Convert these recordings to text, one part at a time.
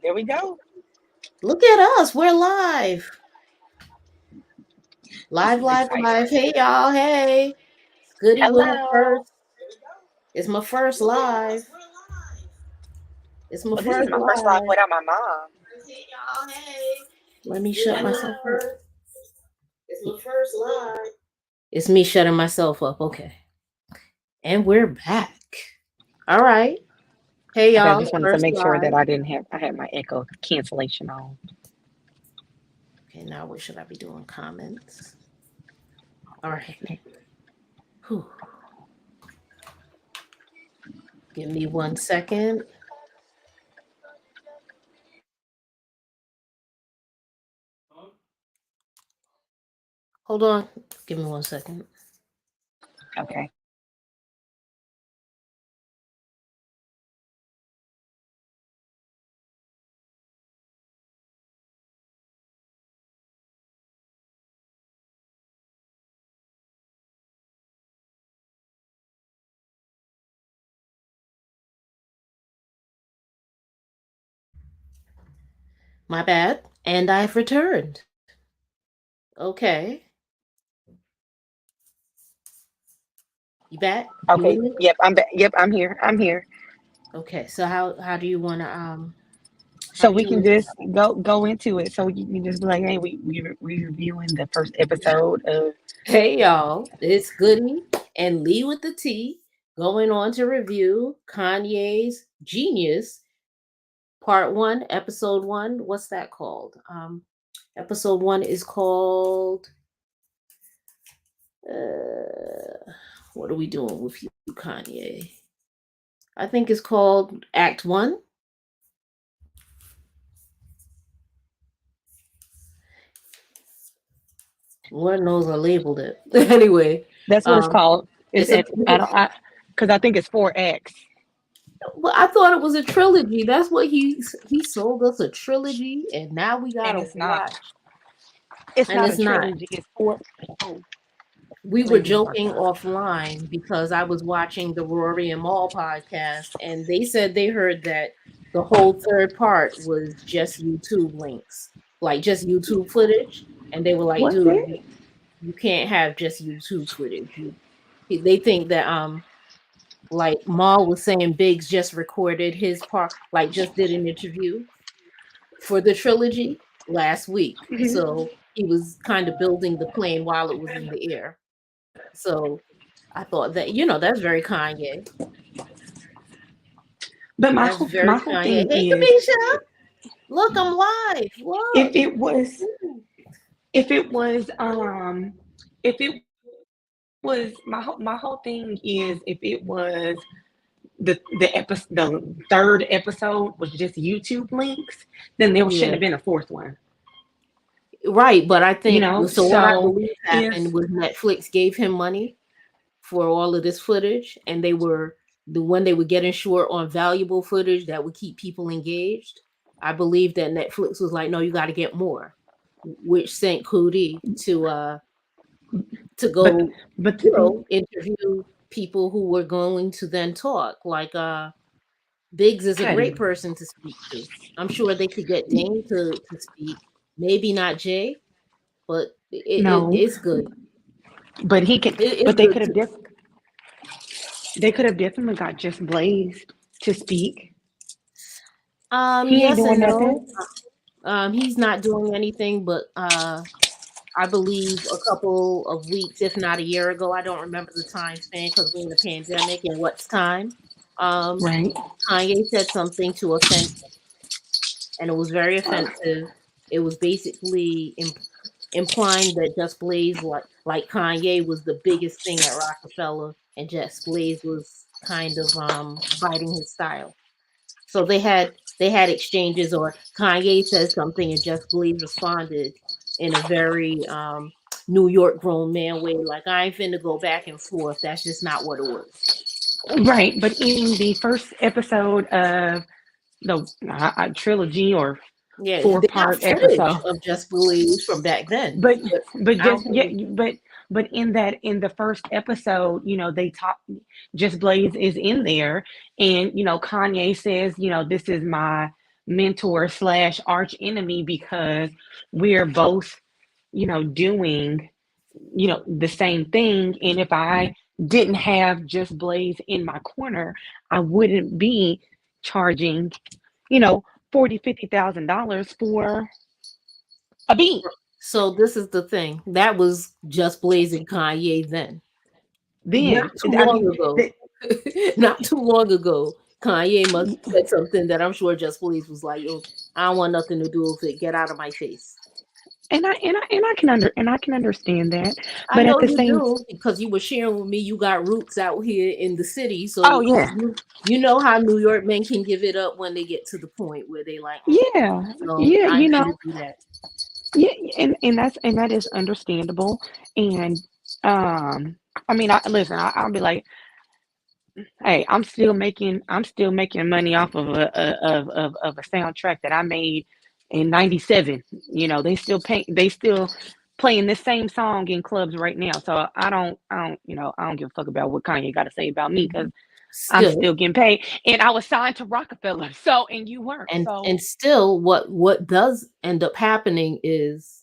There we go. Look at us. We're live. This Live, is live, exciting. live. Hey, y'all. Hey. Goody with my Hello. first. It's my first live. It's my Well, this is first my first live live. without my mom. Hey, y'all. Hey. Let me shut myself up. It's my first live. It's me shutting myself up. Okay. And we're back. All right. Hey, Okay, I y'all. just wanted to First make sure live. that I had my echo cancellation on. Okay, now what should I be doing? Comments. All right. Whew. Give me 1 second. Hold on. Give me 1 second. Okay. My bad. And I've returned. Okay. You back? You with Okay. me? Yep. I'm back. Yep. I'm here. I'm here. Okay. So how do you wanna how So do we you can just go into it. So you can just be like, hey, we reviewing the first episode of. Hey y'all, it's Goody and Lee with the T going on to review Kanye's Genius Part 1, Episode 1. What's that called? Episode 1 is called what are we doing with you, Kanye? I think it's called Act 1. Lord knows I labeled it. Anyway, That's what it's um, called. Is it's a it? I don't. Because I think it's 4X. well, I thought it was a trilogy. That's what he sold us, a trilogy, and now we And gotta it's not. watch. It's And not a it's not. trilogy. It's four. Oh, We were ladies are joking fine. offline because I was watching the Rory and Maul podcast, and they said they heard that the whole third part was just YouTube links, like just YouTube footage, and they were like, What's "Dude, it? you can't have just YouTube footage." They think that like Maul was saying Biggs just recorded his part, like just did an interview for the trilogy last week. So he was kind of building the plane while it was in the air. So I thought that, that's very Kanye. But That's my very whole Kanye. thing Hey, is, Kamisha, look, I'm live. if Look. it was if it was if it was my whole thing is if it was the third episode was just YouTube links, then there shouldn't Yeah, have been a fourth one. right. But I You think know, so. What I so believe happened if was Netflix gave him money for all of this footage, and they were the when they were getting short on valuable footage that would keep people engaged. I believe that Netflix was like, "No, you got to get more," which sent Cootie to but go, but interview people who were going to then talk. Like Biggs is a great Cuddy, person to speak to. I'm sure they could get Dane to speak. Maybe not Jay, but no, it's good. but he can, It's but they good could have to. they could have definitely got just Blaze to speak. He ain't Yes doing and no. nothing. He's not doing anything, but I believe a couple of weeks, if not a year ago, I don't remember the time span because we're in a pandemic and what's time. Um, Right. Kanye said something to offend, and it was very offensive. It was basically implying that Just Blaze, like Kanye, was the biggest thing at Rockefeller, and Just Blaze was kind of biting his style. So they had exchanges, or Kanye said something, and Just Blaze responded in a very New York grown man way, like I ain't finna go back and forth. That's just not what it was. Right. But in the first episode of the trilogy or Yeah, four they got part footage episode, of Just Blaze from back then, but but but I just don't yeah, think but in the first episode, they talk. Just Blaze is in there, and Kanye says, this is mentor slash arch enemy because we're both, doing, the same thing. And if I didn't have Just Blaze in my corner, I wouldn't be charging, you know, 40, $50,000 for a beat. So this is the thing. That was Just blazing Kanye then. Not Then, too I long mean, ago. Not too long ago. Kanye must have said something that I'm sure Just Blaze was like, yo, I don't want nothing to do with it. Get out of my face. and I can understand that, I but at know the you same, do because you were sharing with me you got roots out here in the city. oh So yeah, you know how New York men can give it up when they get to the point where they like, yeah, no, yeah, I ain't finna do that. yeah, and that is understandable. And I mean, I'll be like, hey, I'm still making money off of a soundtrack that I made in '97. They still playing this same song in clubs right now. So I don't give a fuck about what Kanye got to say about me because I'm Still, still getting paid, and I was signed to Rockefeller. So, and you weren't. So and still what does end up happening is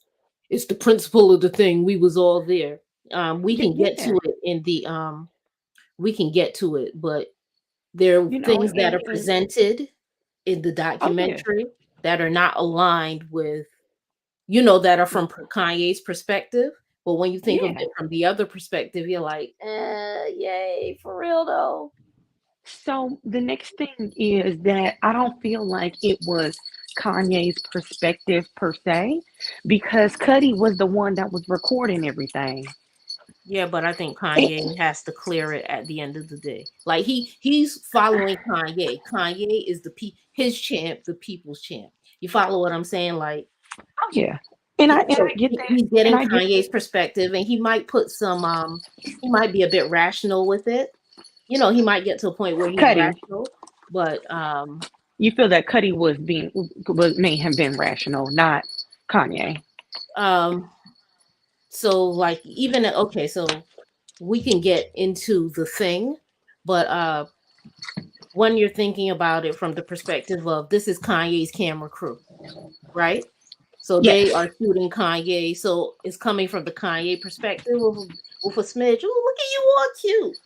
it's the principle of the thing. We was all there. We can get yeah, to it in the we can get to it, but there are things that are and presented in the oh yeah, documentary that are not aligned with, that are from Kanye's perspective. But when you think of yeah. it from the other perspective, you're like, yay, for real though. So the next thing is that I don't feel like it was Kanye's perspective per se, because Cuddy was the one that was recording everything. Yeah, but I think And, Kanye has to clear it at the end of the day. Like he's following Kanye. Kanye is his champ, the people's champ. You follow what I'm saying? Like oh yeah, and I get that, he's and getting I get Kanye's perspective, and he might put some he might be a bit rational with it. He might get to a point where he's Cuddy. rational, but You feel that Cuddy may have been rational, not Kanye. um so like even okay, so we can get into the thing, but when you're thinking about it from the perspective of this is Kanye's camera crew, right? So they Yes. are shooting Kanye. So it's coming from the Kanye perspective with a smidge. Oh, look at you all cute.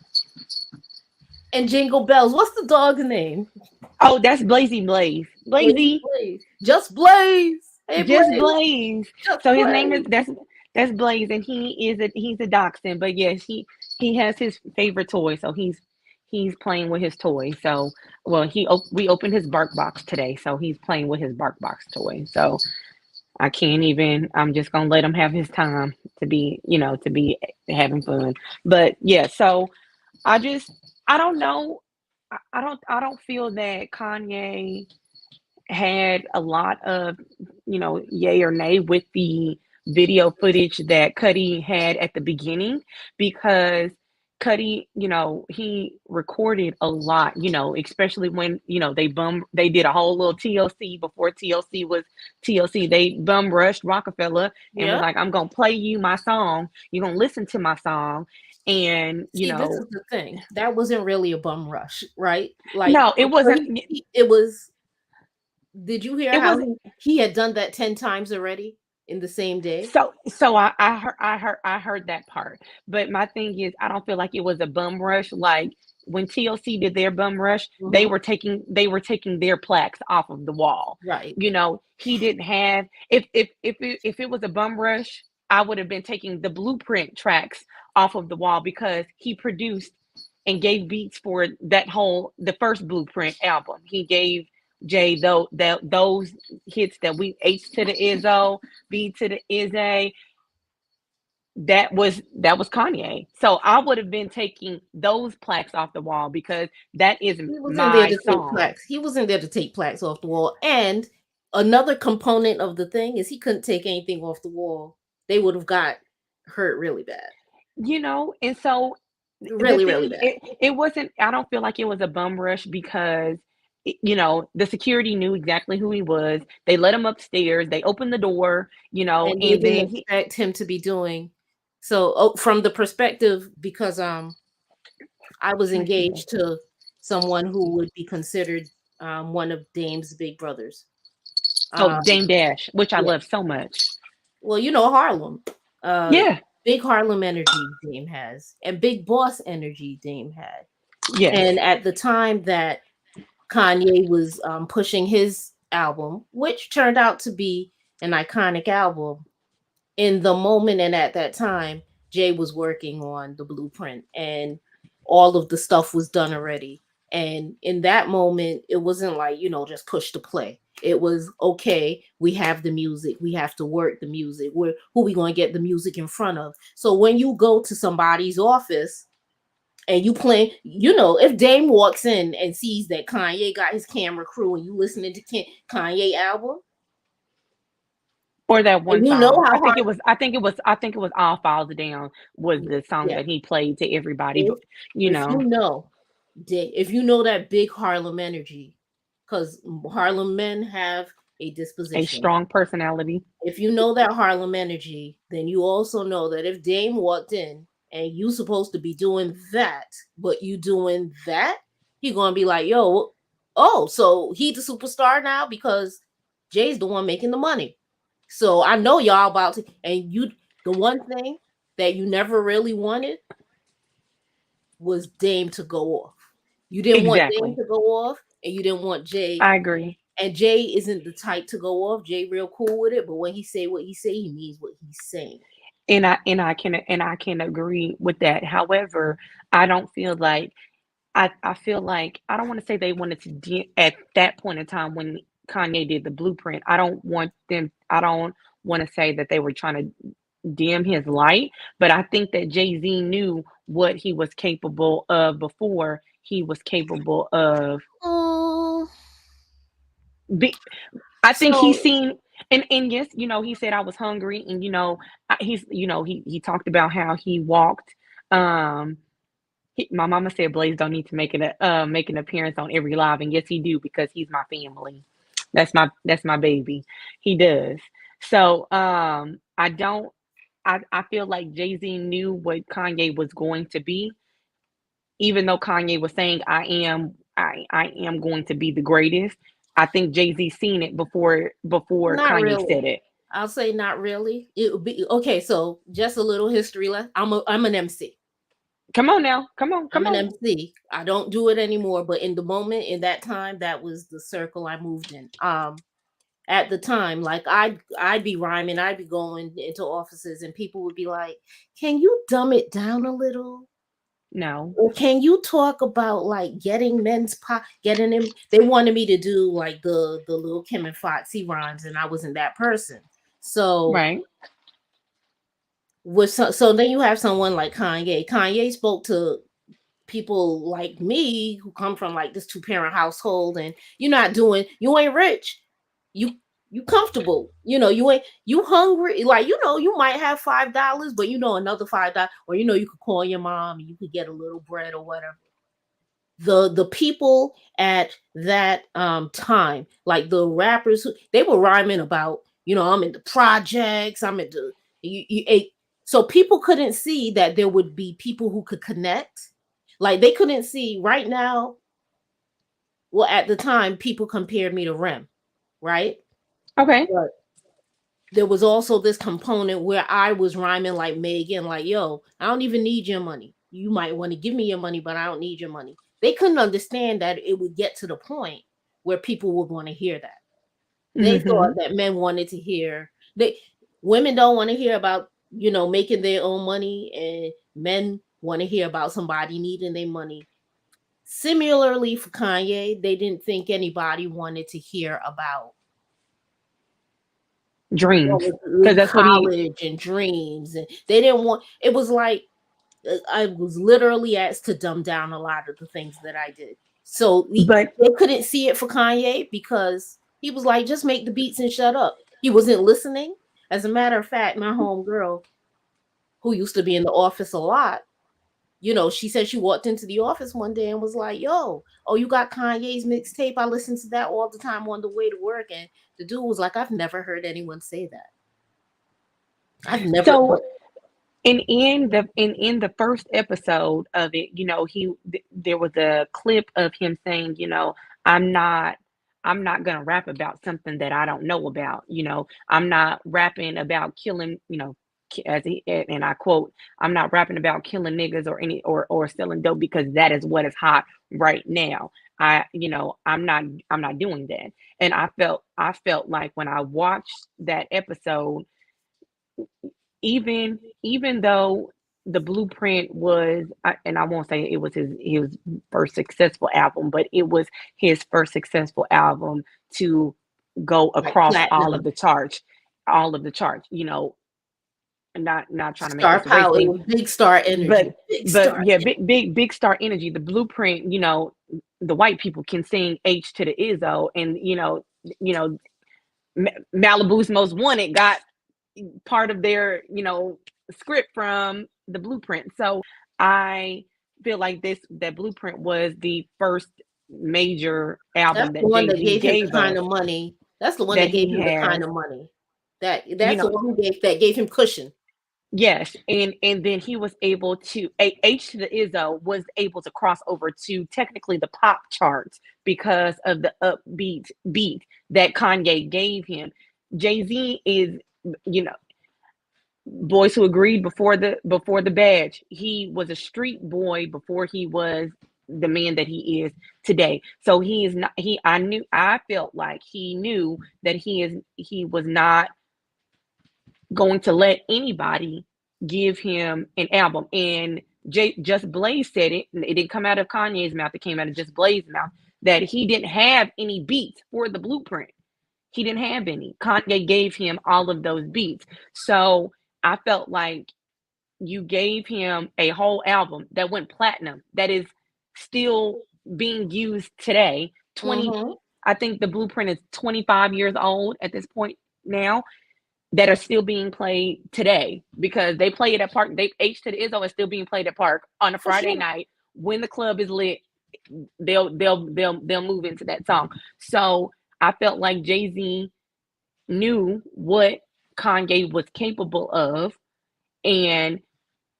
And Jingle Bells. What's the dog's name? Oh, that's Blazy Blaze. Blaze Blazy, Blaze. Just Blaze. Hey just Blaze. Blaze. Just So his name is Blaze. that's Blaze, and he's a dachshund. But yes, he has his favorite toy, so he's playing with his toy. So well, we opened his bark box today, so he's playing with his bark box toy. So I can't even. I'm just gonna let him have his time to be having fun. But yeah, so I just I don't know. I don't feel that Kanye had a lot of, yay or nay with the video footage that Cuddy had at the beginning, because Cuddy, he recorded a lot, especially when, they did a whole little TLC before TLC was TLC. They bum rushed Rockefeller and was Yeah. like, I'm gonna play you my song, you're gonna listen to my song. And See, this is the thing. That wasn't really a bum rush, right? Like no, it before wasn't. it was. Did you hear It how was he had done that 10 times already in the same day? so I heard that part. But my thing is, I don't feel like it was a bum rush. Like when TLC did their bum rush, Hmm. they were taking their plaques off of the wall. Right. He didn't have, if it was a bum rush, I would have been taking the blueprint tracks off of the wall, because he produced and gave beats for the first Blueprint album. He gave Jay those hits that we H to the Izzo, B to the Izzy. That was Kanye. So I would have been taking those plaques off the wall, because that is He wasn't there my to take song. plaques. He wasn't there to take plaques off the wall. And another component of the thing is he couldn't take anything off the wall. They would have got hurt really bad. And so the Really, really thing, bad. it wasn't, I don't feel like it was a bum rush, because the security knew exactly who he was. They let him upstairs, they opened the door, And they and didn't then he expect him to be doing so from the perspective because I was excuse me. engaged to someone who would be considered one of Dame's big brothers. Oh, Um, Dame Dash, which I yeah. love so much. Well, Harlem. Uh, Yeah. big Harlem energy Dame has, and big boss energy Dame had. Yes. And at the time that Kanye was pushing his album, which turned out to be an iconic album, in the moment and at that time, Jay was working on the blueprint and all of the stuff was done already. And in that moment, it wasn't like, just push to play. It was okay, we have the music, we have to work the music. Who we going to get the music in front of? So when you go to somebody's office and you play, if Dame walks in and sees that Kanye got his camera crew and you listening to Kanye album, Or that one and you know song. how hard I think it was All Falls Down was the song yeah. that he played to everybody, if but you if know, you know that big Harlem energy, because Harlem men have a a disposition. strong personality. If you know that Harlem energy, then you also know that if Dame walked in and you supposed to be doing that, but you doing that, he gonna be like, yo, oh, so he the superstar now because Jay's the one making the money. So I know y'all about to, and the one thing that you never really wanted was Dame to go off. You didn't want Dame Exactly. to go off, and you didn't want Jay. I agree. And Jay isn't the type to go off. Jay real cool with it, but when he say what he say, he means what he's saying. And I can agree with that. However, I don't feel like I feel like I don't want to say they wanted to at that point in time when Kanye did the blueprint. I don't want to say that they were trying to dim his light, but I think that Jay-Z knew what he was capable of before he was capable of Oh, be, I think he's so seen and yes, he said I was hungry and he talked about how he walked um my mama said Blaze don't need to make an appearance on every live, and yes, he do because he's my family. That's my baby. He does. So I don't. I feel like Jay Z knew what Kanye was going to be, even though Kanye was saying I am going to be the greatest. I think Jay Z seen it before not Kanye said really. it. I'll say not really. It would be okay. So just a little history left. I'm an MC. Come on now, come on, I'm come an on. MC. I don't do it anymore, but in the moment, in that time, that was the circle I moved in. At the time, like I'd be rhyming, I'd be going into offices, and people would be like, "Can you dumb it down a little?" No, Or can you talk about like getting men's pop, getting them? They wanted me to do like the little Kim and Foxy rhymes, and I wasn't that person. So right? so then you have someone like Kanye. Kanye spoke to people like me who come from like this two-parent household, and you ain't rich, you you comfortable, you hungry, like you might have $5, but another $5, or you could call your mom and you could get a little bread or whatever. The people at that time, like the rappers they were rhyming about, I'm in the projects, I'm in the so people couldn't see that there would be people who could connect. Like they couldn't see right now. Well, at the time, people compared me to Rem, right? Okay. But there was also this component where I was rhyming like Megan, like, yo, I don't even need your money. You might want to give me your money, but I don't need your money. They couldn't understand that it would get to the point where people would want to hear that. They Hmm. thought that men wanted to hear women don't want to hear about, making their own money, and men want to hear about somebody needing their money. Similarly for Kanye, they didn't think anybody wanted to hear about what Dreams, was because that's what he. college and dreams, and they didn't want. It was like I was literally asked to dumb down a lot of the things that I did. So But they couldn't see it for Kanye because he was like, just make the beats and shut up. He wasn't listening. As a matter of fact, my home girl, who used to be in the office a lot, she said she walked into the office one day and was like, yo, oh, you got Kanye's mixtape? I listen to that all the time on the way to work. And the dude was like, I've never heard anyone say that. I've never, so but in the first episode of it, there was a clip of him saying, I'm not I'm not gonna rap about something that I don't know about. I'm not rapping about killing, as he and I quote, I'm not rapping about killing niggas or any or selling dope because that is what is hot right now. I'm not doing that. And I felt like when I watched that episode, even though the Blueprint was, and I won't say it was his first successful album, but it was his first successful album to go Like across platinum, all of the charts. Not trying to make star this a race power. It thing, was big star but energy, big but star. yeah, big star energy. The Blueprint, the white people can sing H to the Izzo, and you know Malibu's Most Wanted got part of their script from the Blueprint. So I feel like this that Blueprint was the first major That's album the that one that Jay-Z gave him the gave kind us, of money. That's the one that that gave he him the kind has. of money. That's you the know one that gave him cushion. yes, and then he was able to H to the Izzo was able to cross over to technically the pop charts because of the upbeat beat that Kanye gave him. Jay-Z is, you know Boys Who Agreed before the badge. He was a street boy before he was the man that he is today. So he is not he I felt like he knew that he was not going to let anybody give him an album. And Just Blaze said it, and it didn't come out of Kanye's mouth, it came out of Just Blaze's mouth, that he didn't have any beats for the Blueprint. He didn't have any. Kanye gave him all of those beats. So I felt like you gave him a whole album that went platinum, that is still being used today. 20, Mm-hmm. I think the Blueprint is 25 years old at this point now, that are still being played today because they play it at park. They H to the Izzo is still being played at park on a For Friday sure. night when the club is lit. They'll move into that song. So I felt like Jay-Z knew what Kanye was capable of, and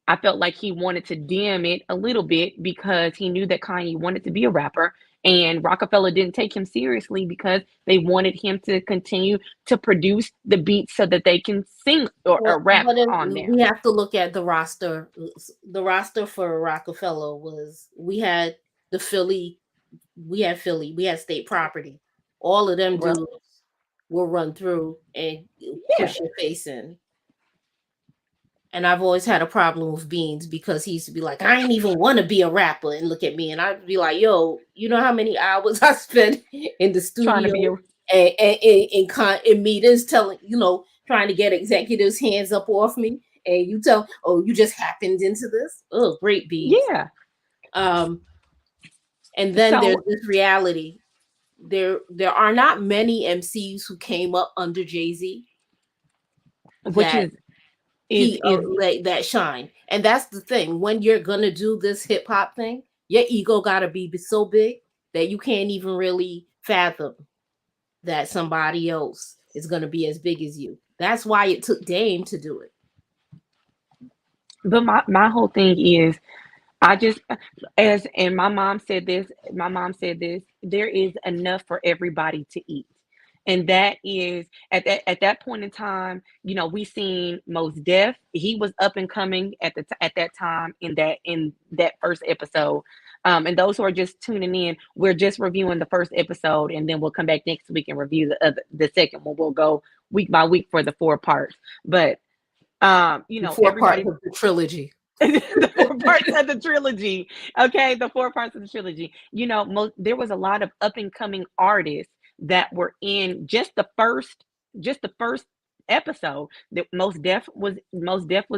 I felt like he wanted to dim it a little bit because he knew that Kanye wanted to be a rapper, and Rockefeller didn't take him seriously because they wanted him to continue to produce the beats so that they can sing or Well, rap but if on we them. have to look at the roster. The roster for Rockefeller was we had the Philly, we had State Property. All of them Well, dudes will run through and yeah, push your face in. And I've always had a problem with Beans because he used to be like, I ain't even want to be a rapper. And look at me. And I'd be like, yo, you know how many hours I spent in the trying to studio be a in meetings telling, trying to get executives' hands up off me. And you tell, oh, you just happened into this? Oh, great Beans. yeah. Um, and then there's So this reality. There are not many MCs who came up under Jay-Z which that is like that shine. And that's the thing. When you're gonna do this hip hop thing, your ego gotta be so big that you can't even really fathom that somebody else is gonna be as big as you. That's why it took Dame to do it. but my whole thing is, I just, as and my mom said this, there is enough for everybody to eat. And that is at that point in time, we seen Most Def. He was up and coming at that time in that first episode. And those who are just tuning in, we're just reviewing the first episode, and then we'll come back next week and review the second one. We'll go week by week for the 4 parts. But The four parts everybody, of the trilogy. the 4 parts of the trilogy. Okay, the 4 parts of the trilogy. There was a lot of up and coming artists that were in just the first episode. That Most Def was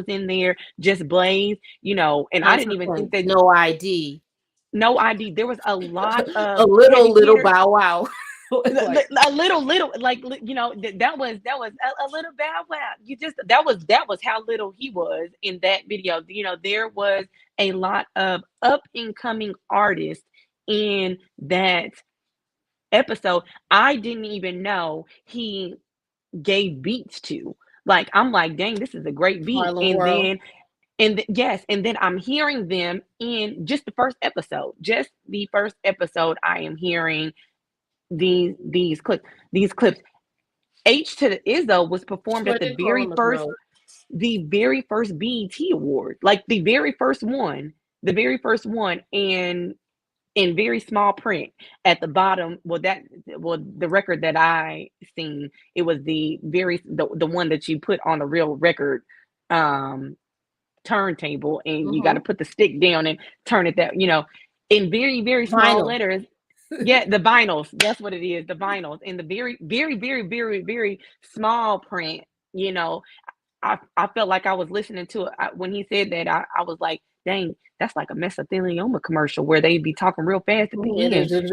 in there. Just Blaze. And I didn't even think Consequence, that. no ID. No ID. There was a lot A of little heavy little hitter. bow wow. Like A little, like, that was a little bad wow. That was how little he was in that video. There was a lot of up and coming artists in that episode. I didn't even know he gave beats to. Like, I'm like, dang, this is a great beat. Harlem And World. then yes, and then I'm hearing them in just the first episode. Just the first episode, I am hearing these clips. H to the Izzo was performed at What they call him a girl. the very first BET award, like the very first one, and in very small print at the bottom. The record that I seen, it was the one that you put on the real record um turntable, and you got to Mm-hmm. put the stick down and turn it that, in very, very small Vinyl. letters. Yeah, the vinyls. That's what it is. The vinyls in the very, very, very, very, very small print. You know, I felt like I was listening to it when he said that. I was like, dang, that's like a mesothelioma commercial where they be talking real fast at Mhm, the end. it-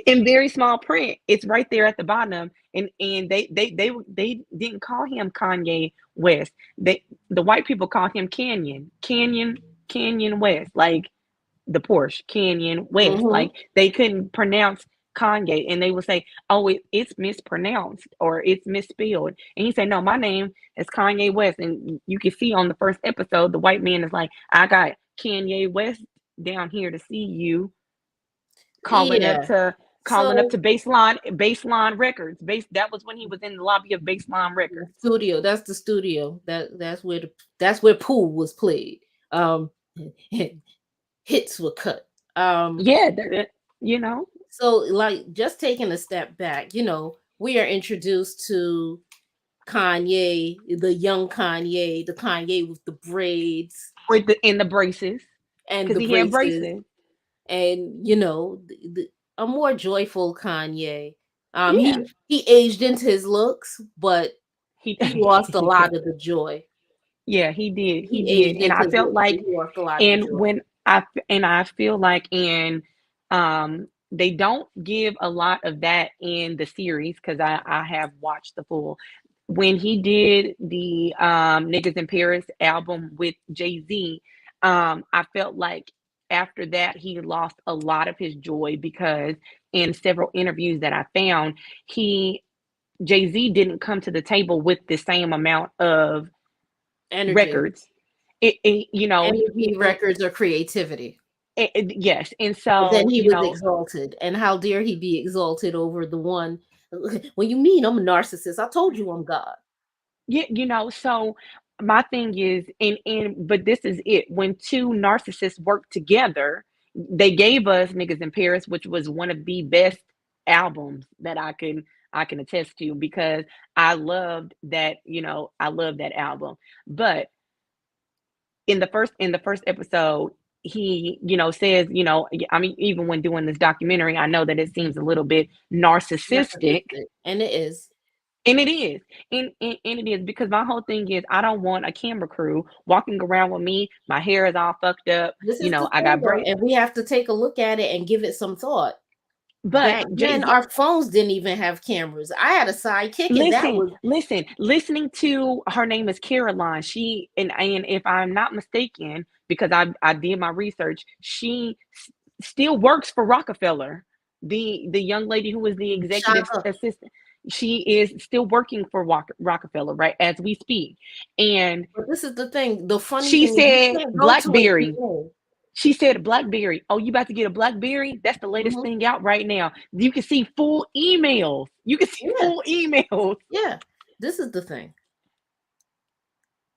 In very small print, it's right there at the bottom. And they didn't call him Kanye West. The white people call him Canyon West, like the Porsche Canyon West. Mhm. Like they couldn't pronounce Kanye, and they would say, "Oh, it's mispronounced or it's misspelled." And he said, "No, my name is Kanye West." And you can see on the first episode, the white man is like, "I got Kanye West down here to see you." calling up Yeah. to calling up So to Baseline Records. That was when he was in the lobby of Baseline the Records. studio, that's the studio. That's where Pool was played. Um hits were cut. Um Yeah, you know. so like just taking a step back, we are introduced to Kanye, the young Kanye, the Kanye with the braids With the braces, and because the he had braces, braces. and a more joyful Kanye. Yeah, He aged into his looks, but he he lost a lot of the joy. yeah, he did, he He did. aged And I into his felt looks, but like, he lost a lot of the and joy. when I feel like in they don't give a lot of that in the series, because I have watched the full. When he did the Niggas in Paris album with Jay-Z, I felt like after that he lost a lot of his joy, because in several interviews that I found, he Jay-Z didn't come to the table with the same amount of Energy, records. energy, records, or creativity. Yes, and But then so, he was exalted, and how dare he be exalted over the one? When you mean I'm a narcissist, I told you I'm God. yeah, so my thing is, but this is it. When two narcissists work together, they gave us Niggas in Paris, which was one of the best albums that I can attest to, because I loved that album. But in the first episode, he says, I mean, even when doing this documentary, I know that it seems a little bit narcissistic. Narcissistic, and it is. And it is. And it is, because my whole thing is, I don't want a camera crew walking around with me. My hair is all fucked up. This is the I thing, got though, braid. and we have to take a look at it and give it some thought. But Back Jay then, Z, our phones didn't even have cameras. I had a sidekick, and that listen, was listening to her name is Caroline. She and if I'm not mistaken, because I did my research, she still works for Rockefeller. The young lady who was the executive Shaka. assistant, she is still working for Rockefeller, right, as we speak. And But this is the thing. The funny she thing is, you said can't go to an BlackBerry. EA. She said BlackBerry. Oh, you about to get a BlackBerry? That's the latest Mhm. thing out right now. You can see full emails. You can see Yeah, full emails. yeah. This is the thing.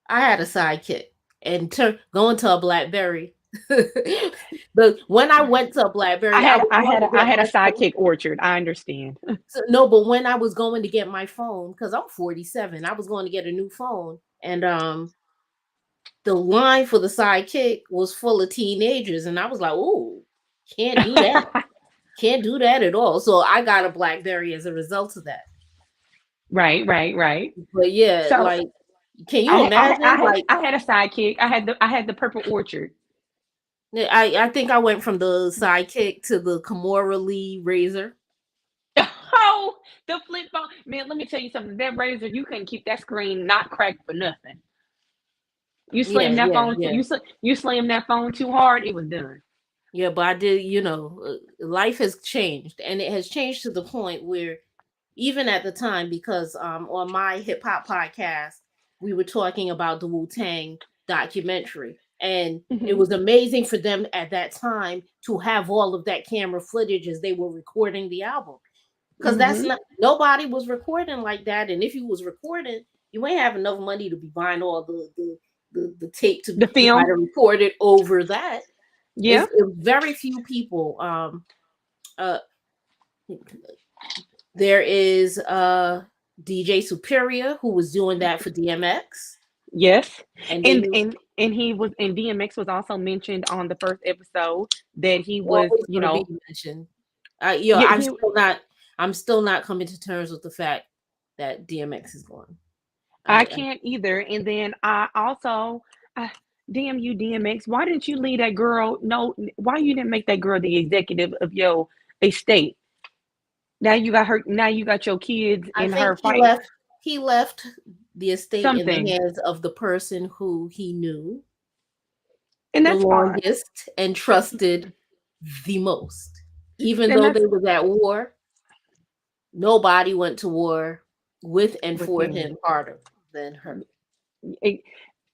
I had a sidekick, and going to a BlackBerry. But when I went to a I BlackBerry, I had was I going had to a, I get had a my phone. sidekick orchard. I understand. No, but when I was going to get my phone, because I'm 47, I was going to get a new phone, and the line for the sidekick was full of teenagers, and I was like, "Ooh, can't do that, can't do that at all." So I got a BlackBerry as a result of that. Right, right, right. But yeah, So like, can you I I I imagine? had Like, I had a sidekick. I had the purple orchard. I think I went from the sidekick to the Kimora Lee razor. Oh, the flip phone, man. Let me tell you something. That razor, you couldn't keep that screen not cracked for nothing. You Yeah, slam that yeah, phone. yeah, You slam that phone too hard, it was done. yeah. But I did, life has changed, and it has changed to the point where even at the time, because on my hip hop podcast, we were talking about the Wu Tang documentary. And it Mhm. was amazing for them at that time to have all of that camera footage as they were recording the album. Because that's Mhm. not, nobody was recording like that. And if you was recording, you ain't have enough money to be buying all the tape to The try to film. record it over that. Yeah. It was very few people. Uh there is DJ Superior who was doing that for DMX. Yes. And they And used and and he was and DMX was also mentioned on the first episode that he was, always going to be mentioned. yeah, I'm he still not. I'm still not coming to terms with the fact that DMX is gone. I I can't either. And then I also, uh, damn you, DMX, why didn't you leave that girl? No, why you didn't make that girl the executive of your estate? Now you got her. Now you got your kids I in think her fight. he left the estate in the Something, hands of the person who he knew and the that's fine. longest and trusted the most. Even And though that's they was at war, nobody went to war with and with for him. him harder than her. It-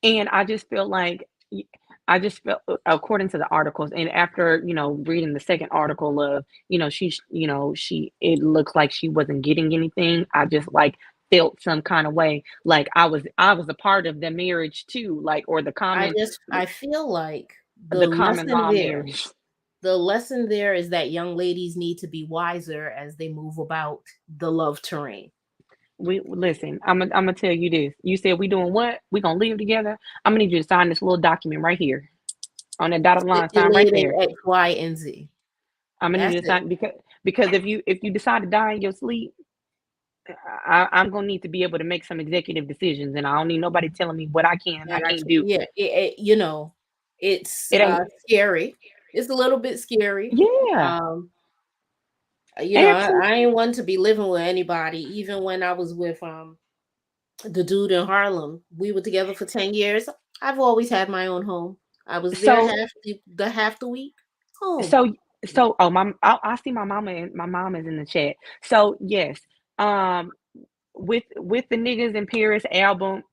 and I just feel like I just felt according to the articles, and after reading the second article of she's she it looks like she wasn't getting anything. I just like felt some kind of way, like I was a part of the marriage too, like or I feel like the common law marriage. the lesson there is that young ladies need to be wiser as they move about the love terrain. We listen. I'm gonna tell you this. You said we doing what? We gonna live together. I'm gonna need you to sign this little document right here on that dotted line. Sign right Stipulating there. X, Y, and Z. I'm gonna need That's you to it. sign because if you decide to die in your sleep, I'm gonna need to be able to make some executive decisions, and I don't need nobody telling me what I can and I And can't do. yeah, it's It ain't. scary. It's a little bit scary. Yeah, Um, absolutely. I ain't one to be living with anybody. Even when I was with the dude in Harlem, we were together for 10 years. I've always had my own home. I was there So half the week. Home. so oh I see my mama and my mom is in the chat. So yes, um, with the Niggas in Paris album,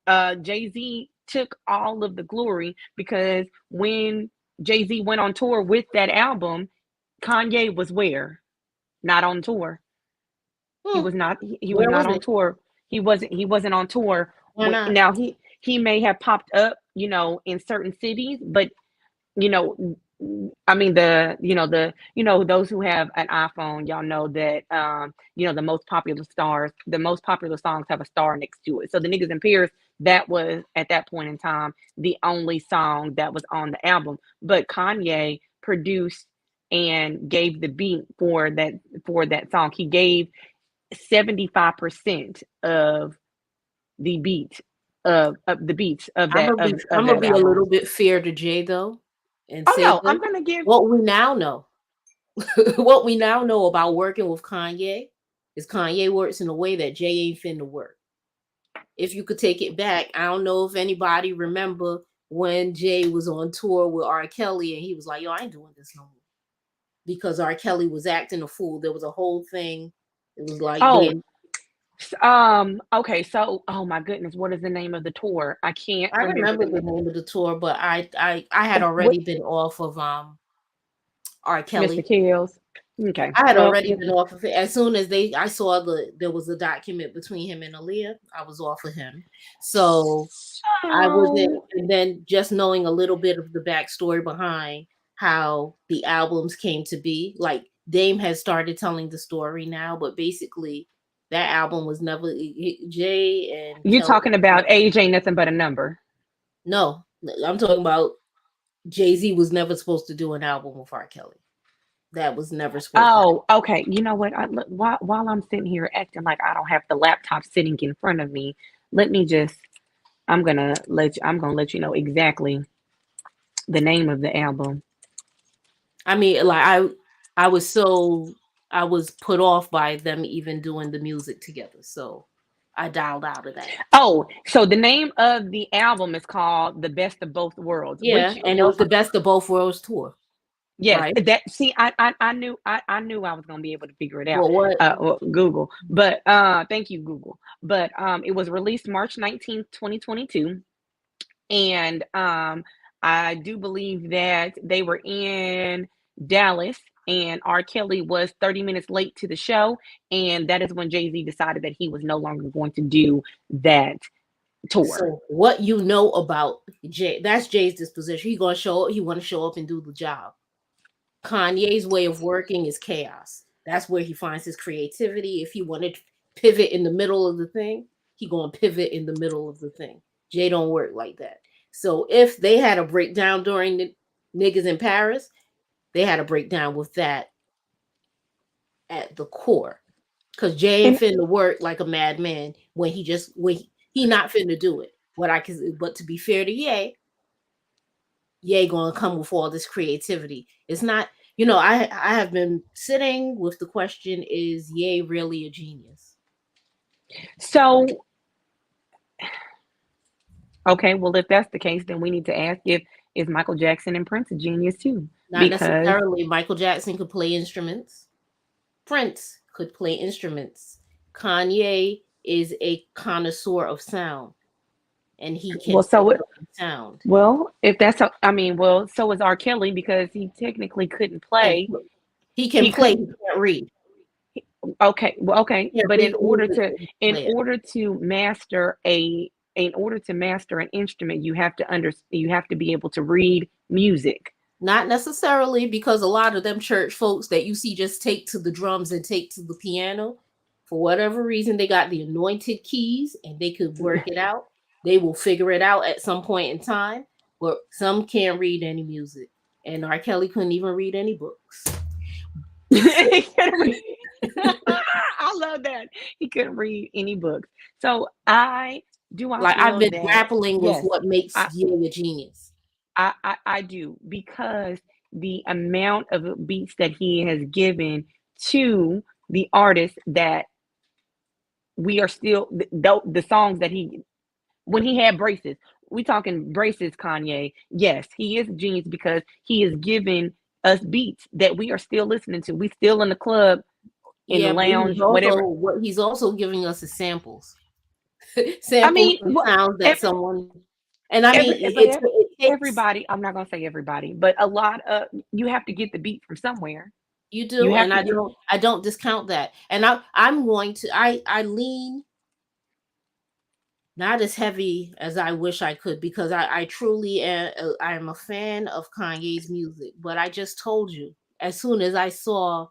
Jay-Z took all of the glory because when Jay-Z went on tour with that album, Kanye was where? Not on tour. He Hmm. was not he was Where not was on it? tour. He wasn't on tour. Why not? Now he may have popped up, in certain cities, but you know I mean those who have an iPhone, y'all know that the most popular songs have a star next to it. So the Niggas in Paris, that was at that point in time the only song that was on the album, but Kanye produced and gave the beat for that song. He gave 75% of the beats of that of I'm gonna that be a album. little bit fair to Jay though, and Oh say no, this. I'm gonna give. What we now know, what we now know about working with Kanye is Kanye works in a way that Jay ain't finna work. If you could take it back, I don't know if anybody remember when Jay was on tour with R. Kelly and he was like, "Yo, I ain't doing this no more," because R. Kelly was acting a fool. There was a whole thing. It was like Oh, then okay. So, oh my goodness, what is the name of the tour? I can't I remember remember the the name. name of the tour, but I had What, already been off of R. Mr. Kelly. Kills? Okay. I had Well, already been off of it. As soon as I saw there was a document between him and Aaliyah, I was off of him. So I wasn't, so and then just knowing a little bit of the backstory behind how the albums came to be, like Dame has started telling the story now, but basically that album was never Jay and you're Kelly. talking about age ain't nothing but a number. No, I'm talking about Jay Z was never supposed to do an album with R. Kelly. That was never supposed to happen. Oh, okay. You know what? While I'm sitting here acting like I don't have the laptop sitting in front of me, let me just. I'm gonna let you know exactly the name of the album. I mean, like I was so I was put off by them even doing the music together, so I dialed out of that. Oh, so the name of the album is called "The Best of Both Worlds," Yeah, which and it was the best of both worlds tour, yes, right? that see, I knew I was gonna be able to figure it out. Well, what? Google, but thank you, Google. But it was released March 19th, 2022, and I do believe that they were in Dallas and R. Kelly was 30 minutes late to the show. And that is when Jay-Z decided that he was no longer going to do that tour. So what you know about Jay? That's Jay's disposition. He gonna show up. He want to show up and do the job. Kanye's way of working is chaos. That's where he finds his creativity. If he wanted to pivot in the middle of the thing, he gonna pivot in the middle of the thing. Jay don't work like that. So if they had a breakdown during the niggas in Paris, they had a breakdown with that at the core. Cause Jay ain't And finna work like a madman when he not finna do it. What I can, but to be fair to Ye gonna come with all this creativity. It's not, I have been sitting with the question: is Ye really a genius? so, okay, well, if that's the case, then we need to ask if is Michael Jackson and Prince a genius too? Not Because necessarily. Michael Jackson could play instruments. Prince could play instruments. Kanye is a connoisseur of sound, and he can well, pick so up the sound. well, if that's a, I mean, well, so is R. Kelly because he technically couldn't And play. he can He play. He couldn't. can't read. Okay, well, okay, He can't but read music. in Play it. order to master an instrument, you have to be able to read music. Not necessarily, because a lot of them church folks that you see just take to the drums and take to the piano, for whatever reason, they got the anointed keys and they could work it out. They will figure it out at some point in time, but some can't read any music. And R. Kelly couldn't even read any books. He couldn't read. I love that he couldn't read any books. So I Like, I've feel been that grappling with yes, what makes I Ye a genius. I do because the amount of beats that he has given to the artists that we are still the songs that he when he had braces. We talking braces, Kanye. Yes, he is a genius because he is giving us beats that we are still listening to. We still in the club, in the Yeah, but lounge, whatever. he's also giving us is samples. I Samples mean, of sounds that every, someone, and I mean, but it takes. everybody. I'm not gonna say everybody, but a lot of you have to get the beat from somewhere. You You do, have and to get. I don't discount that. And I'm going to I lean not as heavy as I wish I could, because I truly am, I am a fan of Kanye's music. But I just told you, as soon as I saw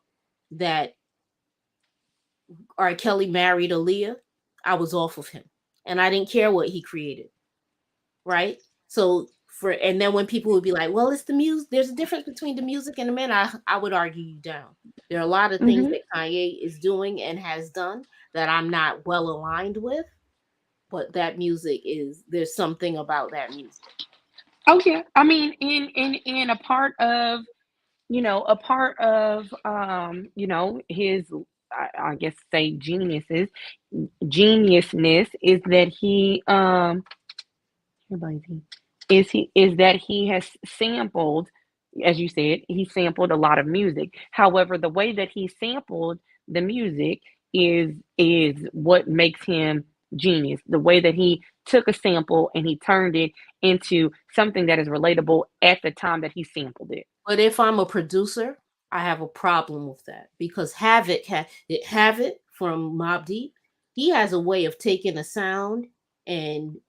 that R. Kelly married Aaliyah, I was off of him, and I didn't care what he created. Right? So and then when people would be like, "Well, it's the music. There's a difference between the music and the man," I would argue you down. There are a lot of things Hmm. that Kanye is doing and has done that I'm not well aligned with, but that music is there's something about that music. Oh yeah, I mean, in a part of a part of his I guess say geniusness is that is that he has sampled, as you said, he sampled a lot of music. However, the way that he sampled the music is what makes him genius. The way that he took a sample and he turned it into something that is relatable at the time that he sampled it. But if I'm a producer, I have a problem with that, because Havoc from Mob Deep, he has a way of taking a sound and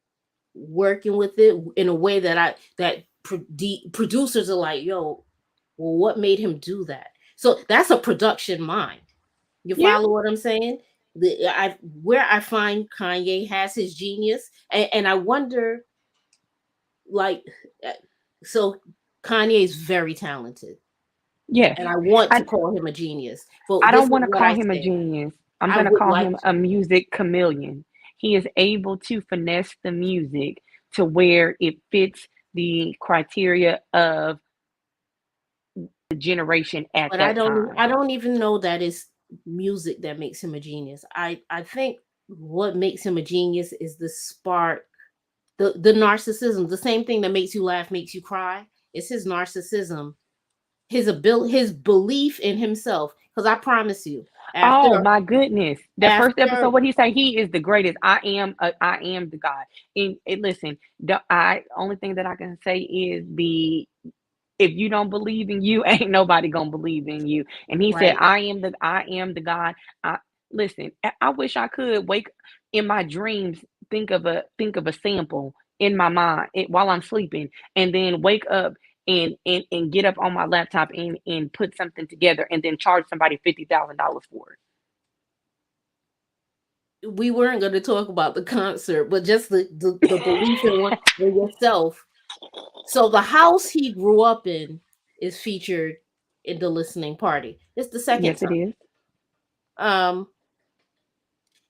working with it in a way that producers are like, yo, well, what made him do that? So that's a production mind. You Yeah, follow what I'm saying? Where I find Kanye has his genius, and I wonder, like, uh, so Kanye is very talented, yes. and I want to I call him a genius. But I this don't is want to what call I him a say: genius. I'm I going to would call like him to. a music chameleon. He is able to finesse the music to where it fits the criteria of the generation at But that time. I don't even know that it's music that makes him a genius. I think what makes him a genius is the spark, the narcissism, the same thing that makes you laugh makes you cry. It's his narcissism, his belief in himself. Because I promise you, Oh after my goodness! That first episode, after what he say? He is the greatest. I am the God. And listen, I only thing that I can say is the if you don't believe in you, ain't nobody gonna believe in you. And he said, right, I am the God. I listen, I wish I could wake in my dreams, think of a sample in my mind while I'm sleeping, and then wake up and get up on my laptop and put something together and then charge somebody $50,000 for it. we weren't going to talk about the concert, but just the belief in yourself. So the house he grew up in is featured in the listening party. It's the second Yes, it time. is. Um,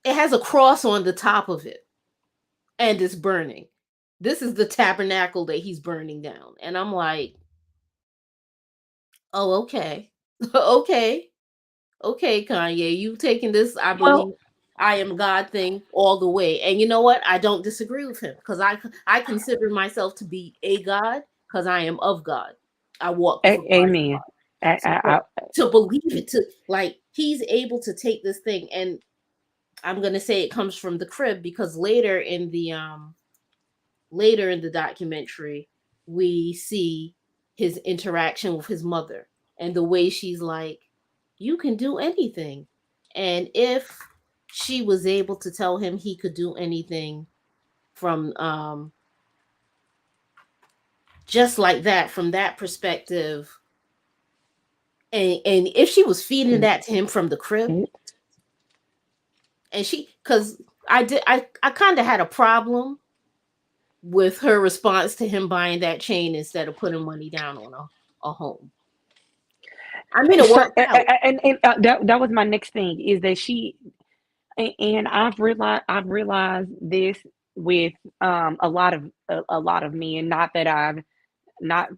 it has a cross on the top of it, and it's burning. This is the tabernacle that he's burning down, and I'm like, oh, okay, okay, okay, Kanye, you taking this, I Well, believe I am God thing all the way. And you know what? I don't disagree with him because I consider myself to be a God because I am of God. I walk with a God. amen. I, But I, to believe it, to like he's able to take this thing, and I'm gonna say it comes from the crib because later in the documentary we see his interaction with his mother and the way she's like, you can do anything. And if she was able to tell him he could do anything from just like that, from that perspective, and if she was feeding it, that to him from the crib, it, and she, because I kind of had a problem with her response to him buying that chain instead of putting money down on a home. I mean, it so worked out. that was my next thing is that and I've realized this with a lot of men. Not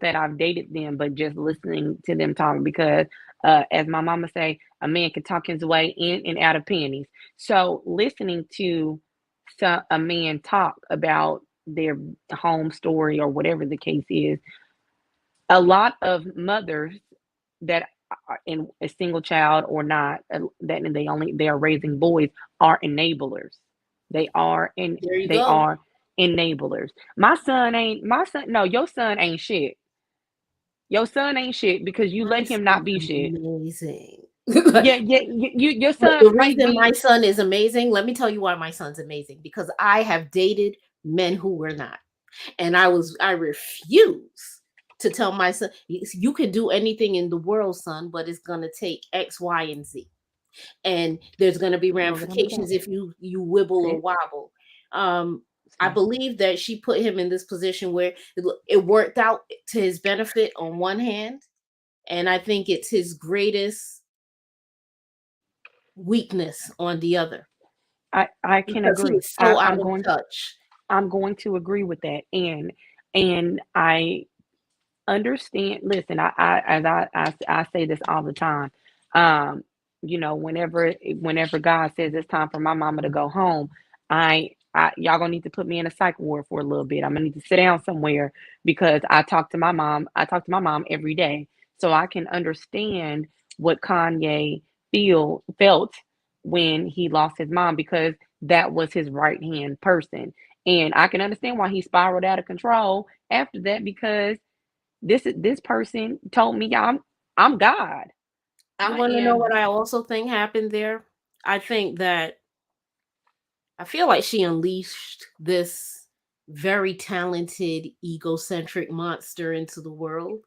that I've dated them, but just listening to them talk because, as my mama say, a man can talk his way in and out of pennies. So listening to a man talk about their home story or whatever the case is, a lot of mothers that are in a single child or not, that they are raising boys are enablers. There you They go. are enablers. My son. No, your son ain't shit. Your son ain't shit because you My let him not son's be shit. amazing. Yeah, yeah. Your But son the might reason be. my son is amazing, let me tell you why my son's amazing. Because I have dated men who were not. And I refuse to tell my son, you can do anything in the world, son, but it's gonna take X, Y, and Z. And there's gonna be What we're gonna do? ramifications if you wibble or See, wobble. Um, I see. believe that she put him in this position where it worked out to his benefit on one hand, and I think it's his greatest weakness on the other I can because he agree. is so out of I'm touch. going to agree with that, and I understand. Listen, I say this all the time. Um, whenever God says it's time for my mama to go home, I y'all gonna need to put me in a psych ward for a little bit. I'm gonna need to sit down somewhere because I talk to my mom. I talk to my mom every day, so I can understand what Kanye felt when he lost his mom because that was his right hand person, and I can understand why he spiraled out of control after that because this person told me I'm God. You I want to know am what I also think happened there? I think that I feel like she unleashed this very talented, egocentric monster into the world.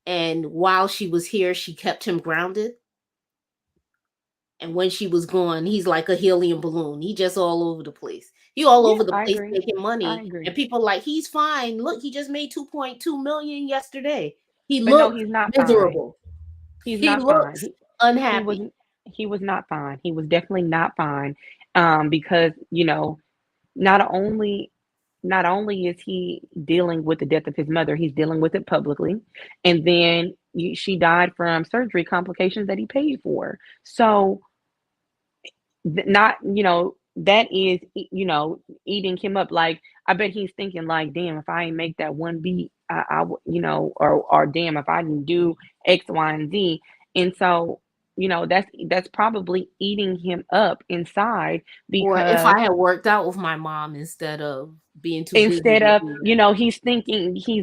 And while she was here, she kept him grounded. And when she was gone, he's like a helium balloon. He just all over the place. He all yeah, over the I place agree. making I money. agree. And people like, he's fine. Look, he just made 2.2 million yesterday. He But no, looked he's not fine. miserable. He's He not fine. looks He was unhappy. he was not fine. He was definitely not fine. Because not only not only is he dealing with the death of his mother, he's dealing with it publicly, and then she died from surgery complications that he paid for. So not that is, eating him up. Like, I bet he's thinking like, damn, if I ain't make that one beat, or damn, if I didn't do X, Y, and Z. And so, that's probably eating him up inside, Or if because I had worked out with my mom instead of being too busy instead to of, do that. he's thinking, he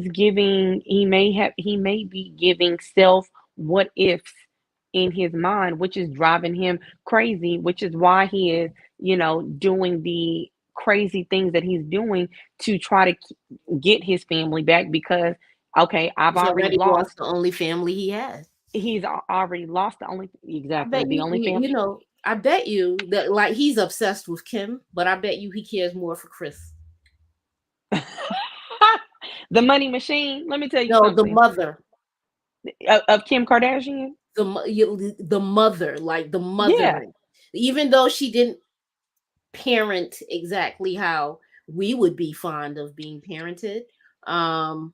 may be giving self what ifs in his mind, which is driving him crazy, which is why he is, doing the crazy things that he's doing to try to get his family back, because okay, I've He's already already lost lost. the only family he has. Already lost the only, I exactly, bet the only you family. know, I bet you that like he's obsessed with Kim, but I bet you he cares more for Chris. The money machine, let me tell you No, the something, mother, of Kim Kardashian. the mother, like the Yeah, mothering. Even though she didn't parent exactly how we would be fond of being parented, um,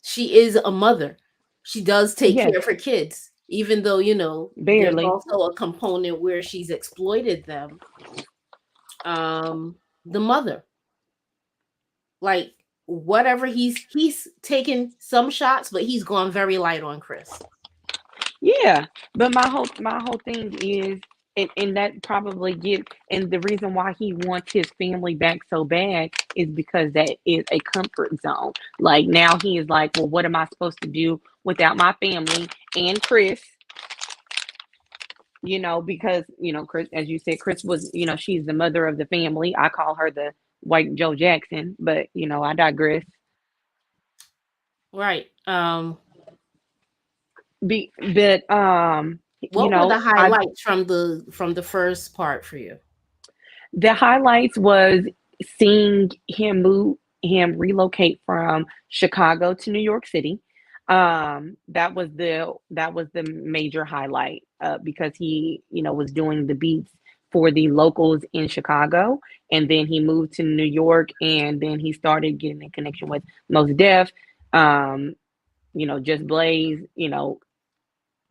she is a mother. She does take yes, care of her kids, even though there's barely. also a component where she's exploited them. The mother, like whatever he's taken some shots, but he's gone very light on Chris. Yeah, but my whole thing is, and that probably get, and the reason why he wants his family back so bad is because that is a comfort zone. Like, now he is like, well, what am I supposed to do without my family and Chris? Because Chris, as you said, Chris was, she's the mother of the family. I call her the white Joe Jackson, but I digress. Right. But What were the I highlights from the first part for you? the highlights was seeing him relocate from Chicago to New York City. That was the major highlight, because he, was doing the beats for the locals in Chicago, and then he moved to New York, and then he started getting in connection with Most Def, um, Just Blaze,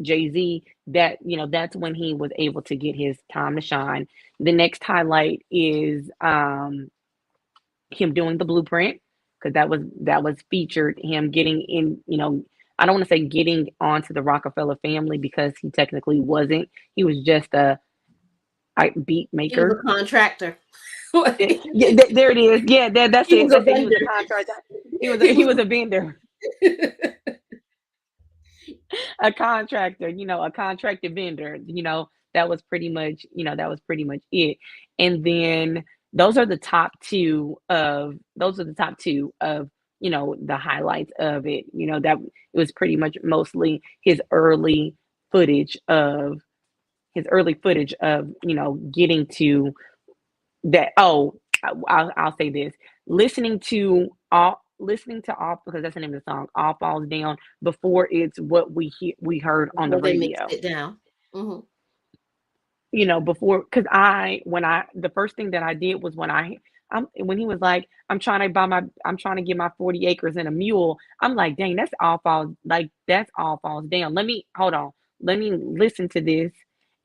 Jay Z. That's when he was able to get his time to shine. The next highlight is, him doing the blueprint, because that was featured, him getting in. I don't want to say getting onto the Rockefeller family, because he technically wasn't. He was just a beat He was maker. a contractor. Yeah, there it is. Yeah, that's He it. was a That's it. He was a vendor. contractor. He was a, He he was was a vendor, a contractor, a contracted vendor. That was pretty much it. And then those are the top two of the highlights of it. That it was pretty much mostly his early footage of getting to that. Oh, I'll say this: listening to all, because that's the name of the song. All falls down before it's what we heard on the before they mixed radio. it down. Hmm. Before, because the first thing that I did was when he was like, I'm trying to get my 40 acres and a mule. I'm like, dang, that's all falls down. Let me hold on. Let me listen to this,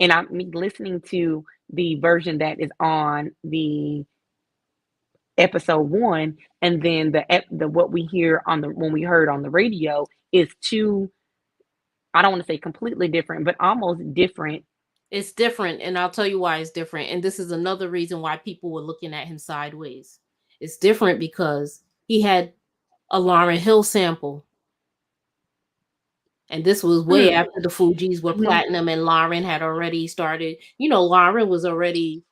and I'm listening to the version that is on the episode one, and then the what we hear on the when we heard on the radio is two. I don't want to say completely different, but almost different. It's different, and I'll tell you why it's different. And this is another reason why people were looking at him sideways. It's different because he had a Lauryn Hill sample, and this was way Hmm. after the Fugees were Mhm. platinum, and Lauren had already started. Lauren was already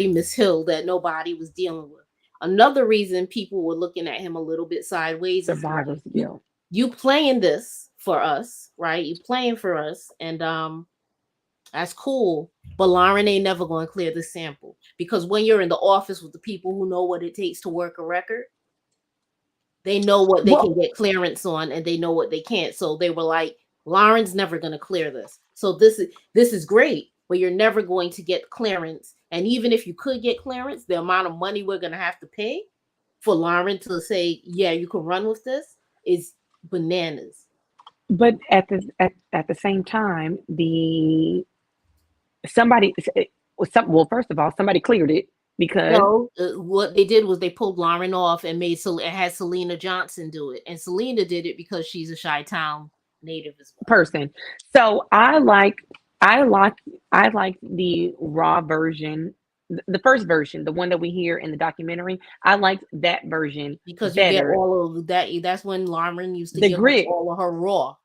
Miss Hill that nobody was dealing with. Another reason people were looking at him a little bit sideways is like Survivor's you guilt. you playing this for us, right? You playing for us, and that's cool. But Lauren ain't never going to clear the sample because when you're in the office with the people who know what it takes to work a record, they know what they can Well, get clearance on and they know what they can't. So they were like, Lauren's never going to clear this. So this is great, but you're never going to get clearance. And even if you could get clearance, the amount of money we're going to have to pay for Lauren to say, yeah, you can run with this is bananas. but at the same time, somebody, well, first of all, somebody cleared it because No, what they did was they pulled Lauren off and and had Selena Johnson do it, and Selena did it because she's a Chi-Town native as well. person. So I like, I like the raw version, the first version, the one that we hear in the documentary. I like that version Because you get better. all of that. That's when Lauren used to The give us grit, all of her raw.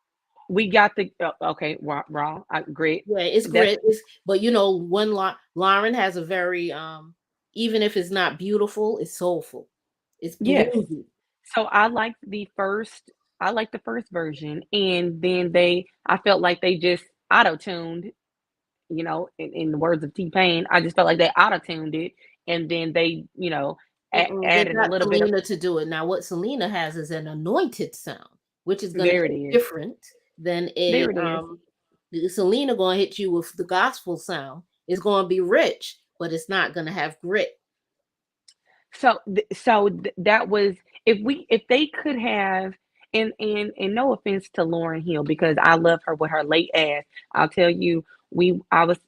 we got the okay, raw, grit. Yeah, it's That's grit. But when Lauren has a very even if it's not beautiful, it's soulful. It's yes. bluesy. So I like the first version, and then I felt like they just auto tuned, in the words of T Pain, I just felt like they auto tuned it, and then they, They added a got little bit of Selena to do it. Now, what Selena has is an anointed sound, which is going to there it hit is, different than there a it is. Selena going to hit you with the gospel sound. It's going to be rich, but it's not going to have grit. That was, if they could have, and no offense to Lauren Hill, because I love her with her late ass. I'll tell you, I was,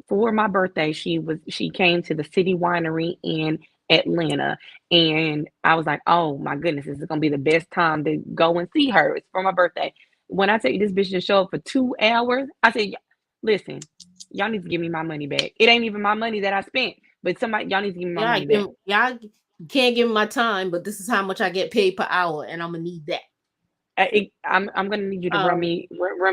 for my birthday, she came to the City Winery in Atlanta, and I was like, oh my goodness, this is gonna be the best time to go and see her. It's for my birthday. When I tell you this bitch just show up for 2 hours, I said, listen, y'all need to give me my money back. It ain't even my money that I spent, but somebody, y'all need to give me my Yeah, money back. y'all can't give me my time, but this is how much I get paid per hour, and I'm gonna need that. I'm gonna need you to Um, run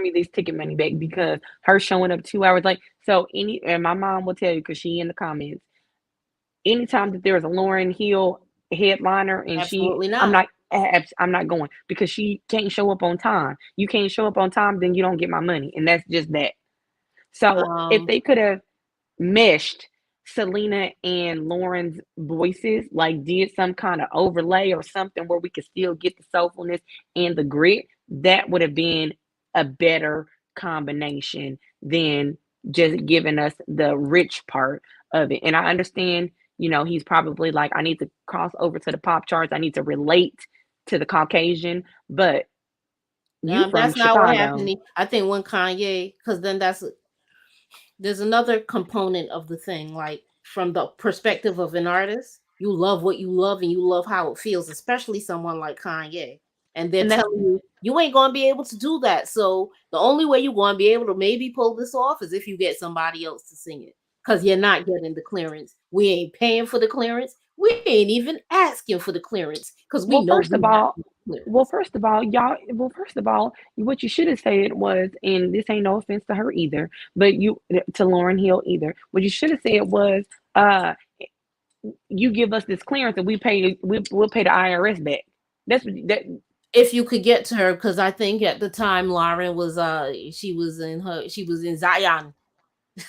me these ticket money back, because her showing up 2 hours late. So and my mom will tell you, because she in the comments, anytime that there is a Lauren Hill headliner and Absolutely I'm not. not, I'm not going, because she can't show up on time. You can't show up on time, then you don't get my money, and that's just that. So if Um, they could have meshed Selena and Lauren's voices, like did some kind of overlay or something where we could still get the soulfulness and the grit, that would have been a better combination than just giving us the rich part of it. And I understand, he's probably like, I need to cross over to the pop charts, I need to relate to the Caucasian, but you from that's not what Chicago. happened. I think when Kanye, because then there's another component of the thing, like from the perspective of an artist, you love what you love and you love how it feels, especially someone like Kanye. And they're And that's telling you you ain't gonna be able to do that. So the only way you're gonna be able to maybe pull this off is if you get somebody else to sing it. Because you're not getting the clearance. We ain't paying for the clearance. We ain't even asking for the clearance because we Well, know first we of not all, clearance. first of all, what you should have said was, and this ain't no offense to her either, but to Lauren Hill either. What you should have said was, uh, you give us this clearance and we'll pay the IRS back. That's what that. If you could get to her, because I think at the time Lauren was she was in Zion,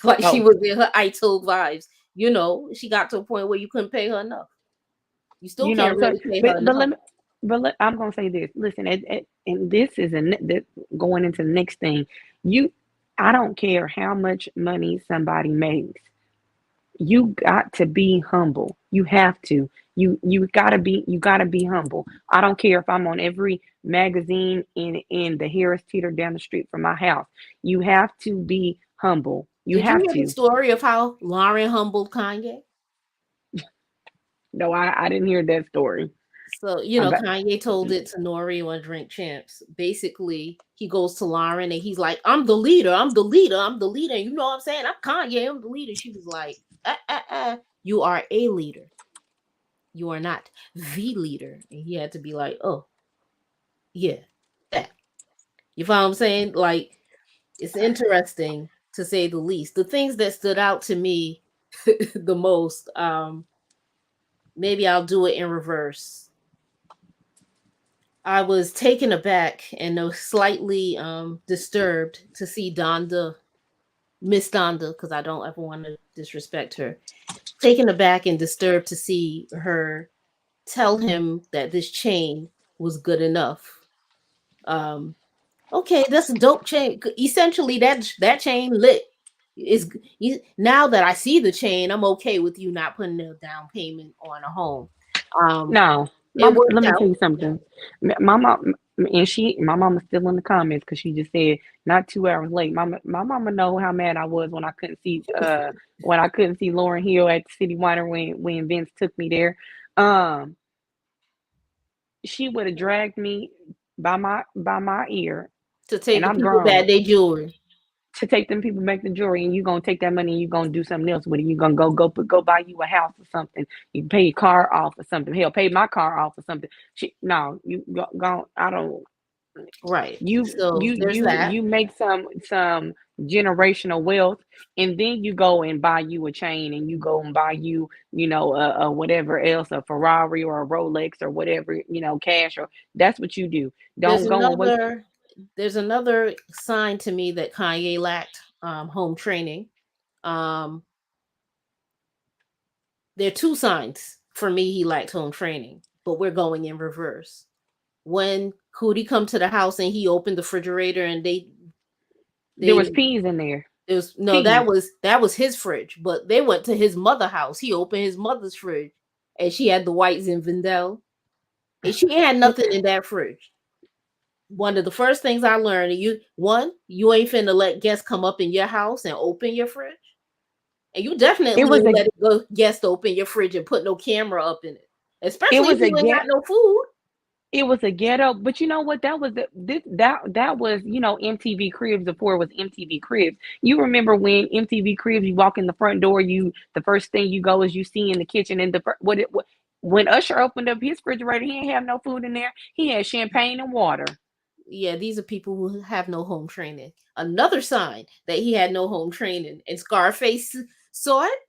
like she Oh, was in her ITIL vibes. She got to a point where you couldn't pay her enough. You still can't so, really pay her enough. I'm gonna say this. Listen, and this is this, going into the next thing. You, I don't care how much money somebody makes, you got to be humble. You have to. You gotta be humble. I don't care if I'm on every magazine in the Harris Teeter down the street from my house. You have to be humble. You Did you have hear the to. story of how Lauren humbled Kanye? No, I didn't hear that story. So, I bet. Kanye told it to Nori on Drink Champs. Basically, he goes to Lauren and he's like, I'm the leader, I'm the leader, I'm the leader. And you know what I'm saying? I'm Kanye, I'm the leader. She was like, you are a leader. You are not the leader. And he had to be like, oh, yeah, that. You follow what I'm saying? Like, it's interesting to say the least. The things that stood out to me the most, maybe I'll do it in reverse. I was taken aback and slightly disturbed to see Donda, Miss Donda, because I don't ever want to disrespect her. Taken aback and disturbed to see her tell him that this chain was good enough. Um, okay, that's a dope chain. Essentially, that chain lit. Is now that I see the chain, I'm okay with you not putting a down payment on a home. Um, No, it worked let me out. tell you something. My mom. and my mama's still in the comments because she just said not 2 hours late. My mama know how mad I was when I couldn't see Lauren Hill at the City Winery when Vince took me there. Um, she would have dragged me by my ear, To and take the I'm people back grown, their jewelry. to take them people back to jewelry, and you gonna take that money and you gonna do something else with it. You gonna go buy you a house or something. You pay your car off or something. Hell, pay my car off or something. No, you go. I don't. Right. you So you there's you that. you make some generational wealth, and then you go and buy you a chain, and you go and buy you, a whatever else, a Ferrari or a Rolex or whatever, cash, or that's what you do. There's Don't go and waste. another there's another sign to me that Kanye lacked home training. Um there are two signs for me he lacked home training, but we're going in reverse. When Cootie come to the house and he opened the refrigerator and There was they peas in there. it was no, Peas. that was his fridge, but they went to his mother house. He opened his mother's fridge and she had the white Zinfandel and she ain't had nothing in that fridge. One of the first things I learned, you ain't finna let guests come up in your house and open your fridge. And you it definitely was ain't a let it go guest open your fridge and put no camera up in it. it Especially if was a you ain't got get no food. it was a ghetto, but you know what? That was that was, MTV Cribs before it was MTV Cribs. You remember when MTV Cribs? You walk in the front door, the first thing you go is you see in the kitchen, and when Usher opened up his refrigerator, he didn't have no food in there. He had champagne and water. Yeah, these are people who have no home training. Another sign that he had no home training. And Scarface saw it.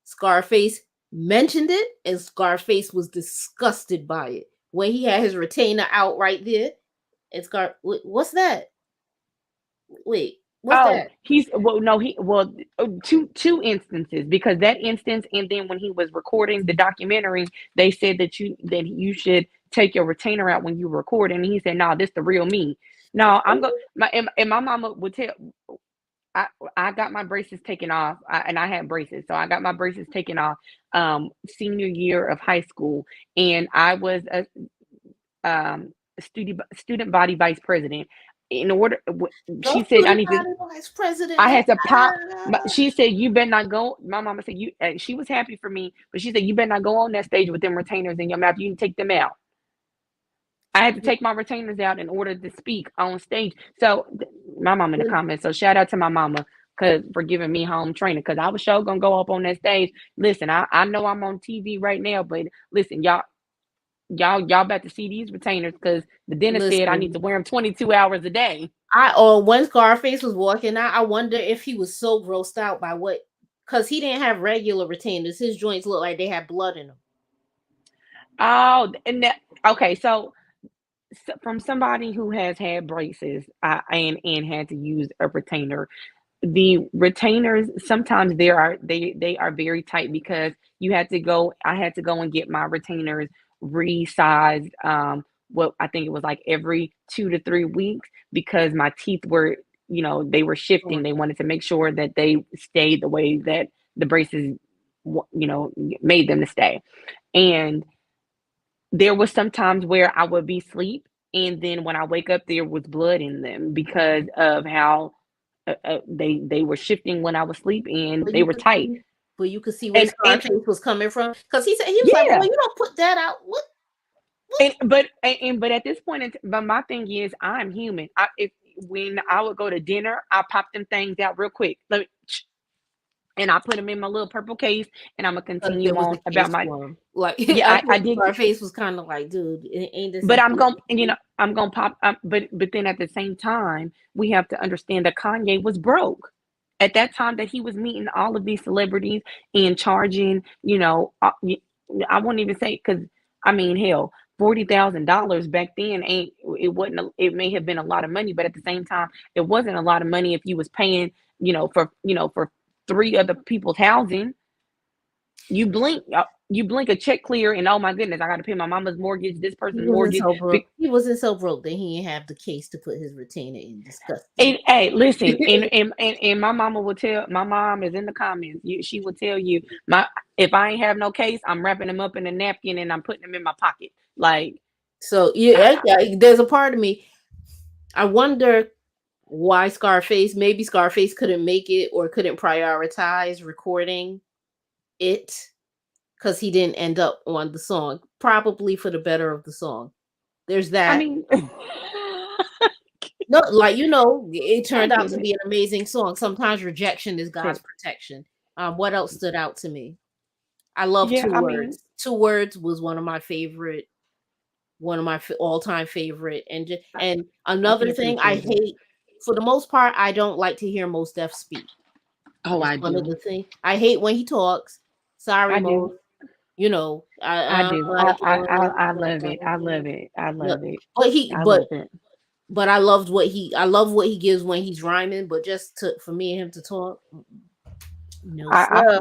Scarface mentioned it, and Scarface was disgusted by it. When he had his retainer out right there, and what's that? Wait, what's Oh, that? he's well, no, two instances, because that instance, and then when he was recording the documentary, they said that you should take your retainer out when you record, and he said, "No, this the real me." No, I'm go my and my mama would tell. I I got my braces taken off, and I had braces, so I got my braces taken off senior year of high school, and I was a student body vice president. In order, she Go said, I student need to. body vice president. I had to pop. Ah. She said, "You better not go." My mama said, "You." She was happy for me, but she said, "You better not go on that stage with them retainers in your mouth. You can take them out." I had to take my retainers out in order to speak on stage. So, my mom in the When comments. So shout out to my mama, cause for giving me home training. Cause I was sure gonna go up on that stage. Listen, I know I'm on TV right now, but listen, y'all about to see these retainers, cause the dentist said I need listen, to wear them 22 hours a day. when Scarface was walking out, I wonder if he was so grossed out by what, because he didn't have regular retainers. His joints looked like they had blood in them. Oh, and okay, so from somebody who has had braces, and had to use a retainer, the retainers sometimes they are very tight, because I had to go and get my retainers resized. What I think it was like every 2 to 3 weeks, because my teeth were, they were shifting. They wanted to make sure that they stayed the way that the braces, made them to stay. And there was some times where I would be asleep, and then when I wake up, there was blood in them because of how they were shifting when I was asleep, and But they you were could tight. see, but you could see where And Scarface was coming from, because he was like, "Boy, yeah, you don't put that out." What? but at this point, but my thing is, I'm human. If when I would go to dinner, I pop them things out real quick. And I put them in my little purple case, and I'm gonna There continue was a on about case my. for him. Like Yeah, I I think did. Scarface was kind of like, "Dude, ain't this a But hate?" I'm gonna pop up. But then at the same time, we have to understand that Kanye was broke at that time, that he was meeting all of these celebrities and charging. I won't even say, because I mean, hell, $40,000 back then ain't it wasn't it may have been a lot of money, but at the same time, it wasn't a lot of money if you was paying, for three other people's housing. You blink a check clear, and oh my goodness, I got to pay my mama's mortgage, this person's mortgage. He wasn't so broke that he didn't have the case to put his retainer in. Disgusting. Hey, listen, and my mama will tell. My mom is in the comments. She will tell you, if I ain't have no case, I'm wrapping them up in a napkin and I'm putting them in my pocket. Like, So I, yeah, there's a part of me. I wonder why Scarface. Maybe Scarface couldn't make it or couldn't prioritize recording it because he didn't end up on the song. Probably for the better of the song. There's I that. mean, No, like it I turned out get to it. be an amazing song. Sometimes rejection is God's True. protection. What else stood out to me? I love Yeah, Two I mean, Words. Two Words was one of my all-time favorite. I, And I can another thing I appreciate it. hate, for the most part, I don't like to hear Mos Def speak. Oh, It's I one of do. the things I hate when he talks. Sorry, I Mos. do. I do. Like I love it. I love it. I no, love it. but he, I but love it. but I love what he gives when he's rhyming. But just to for me and him to talk, no I sir.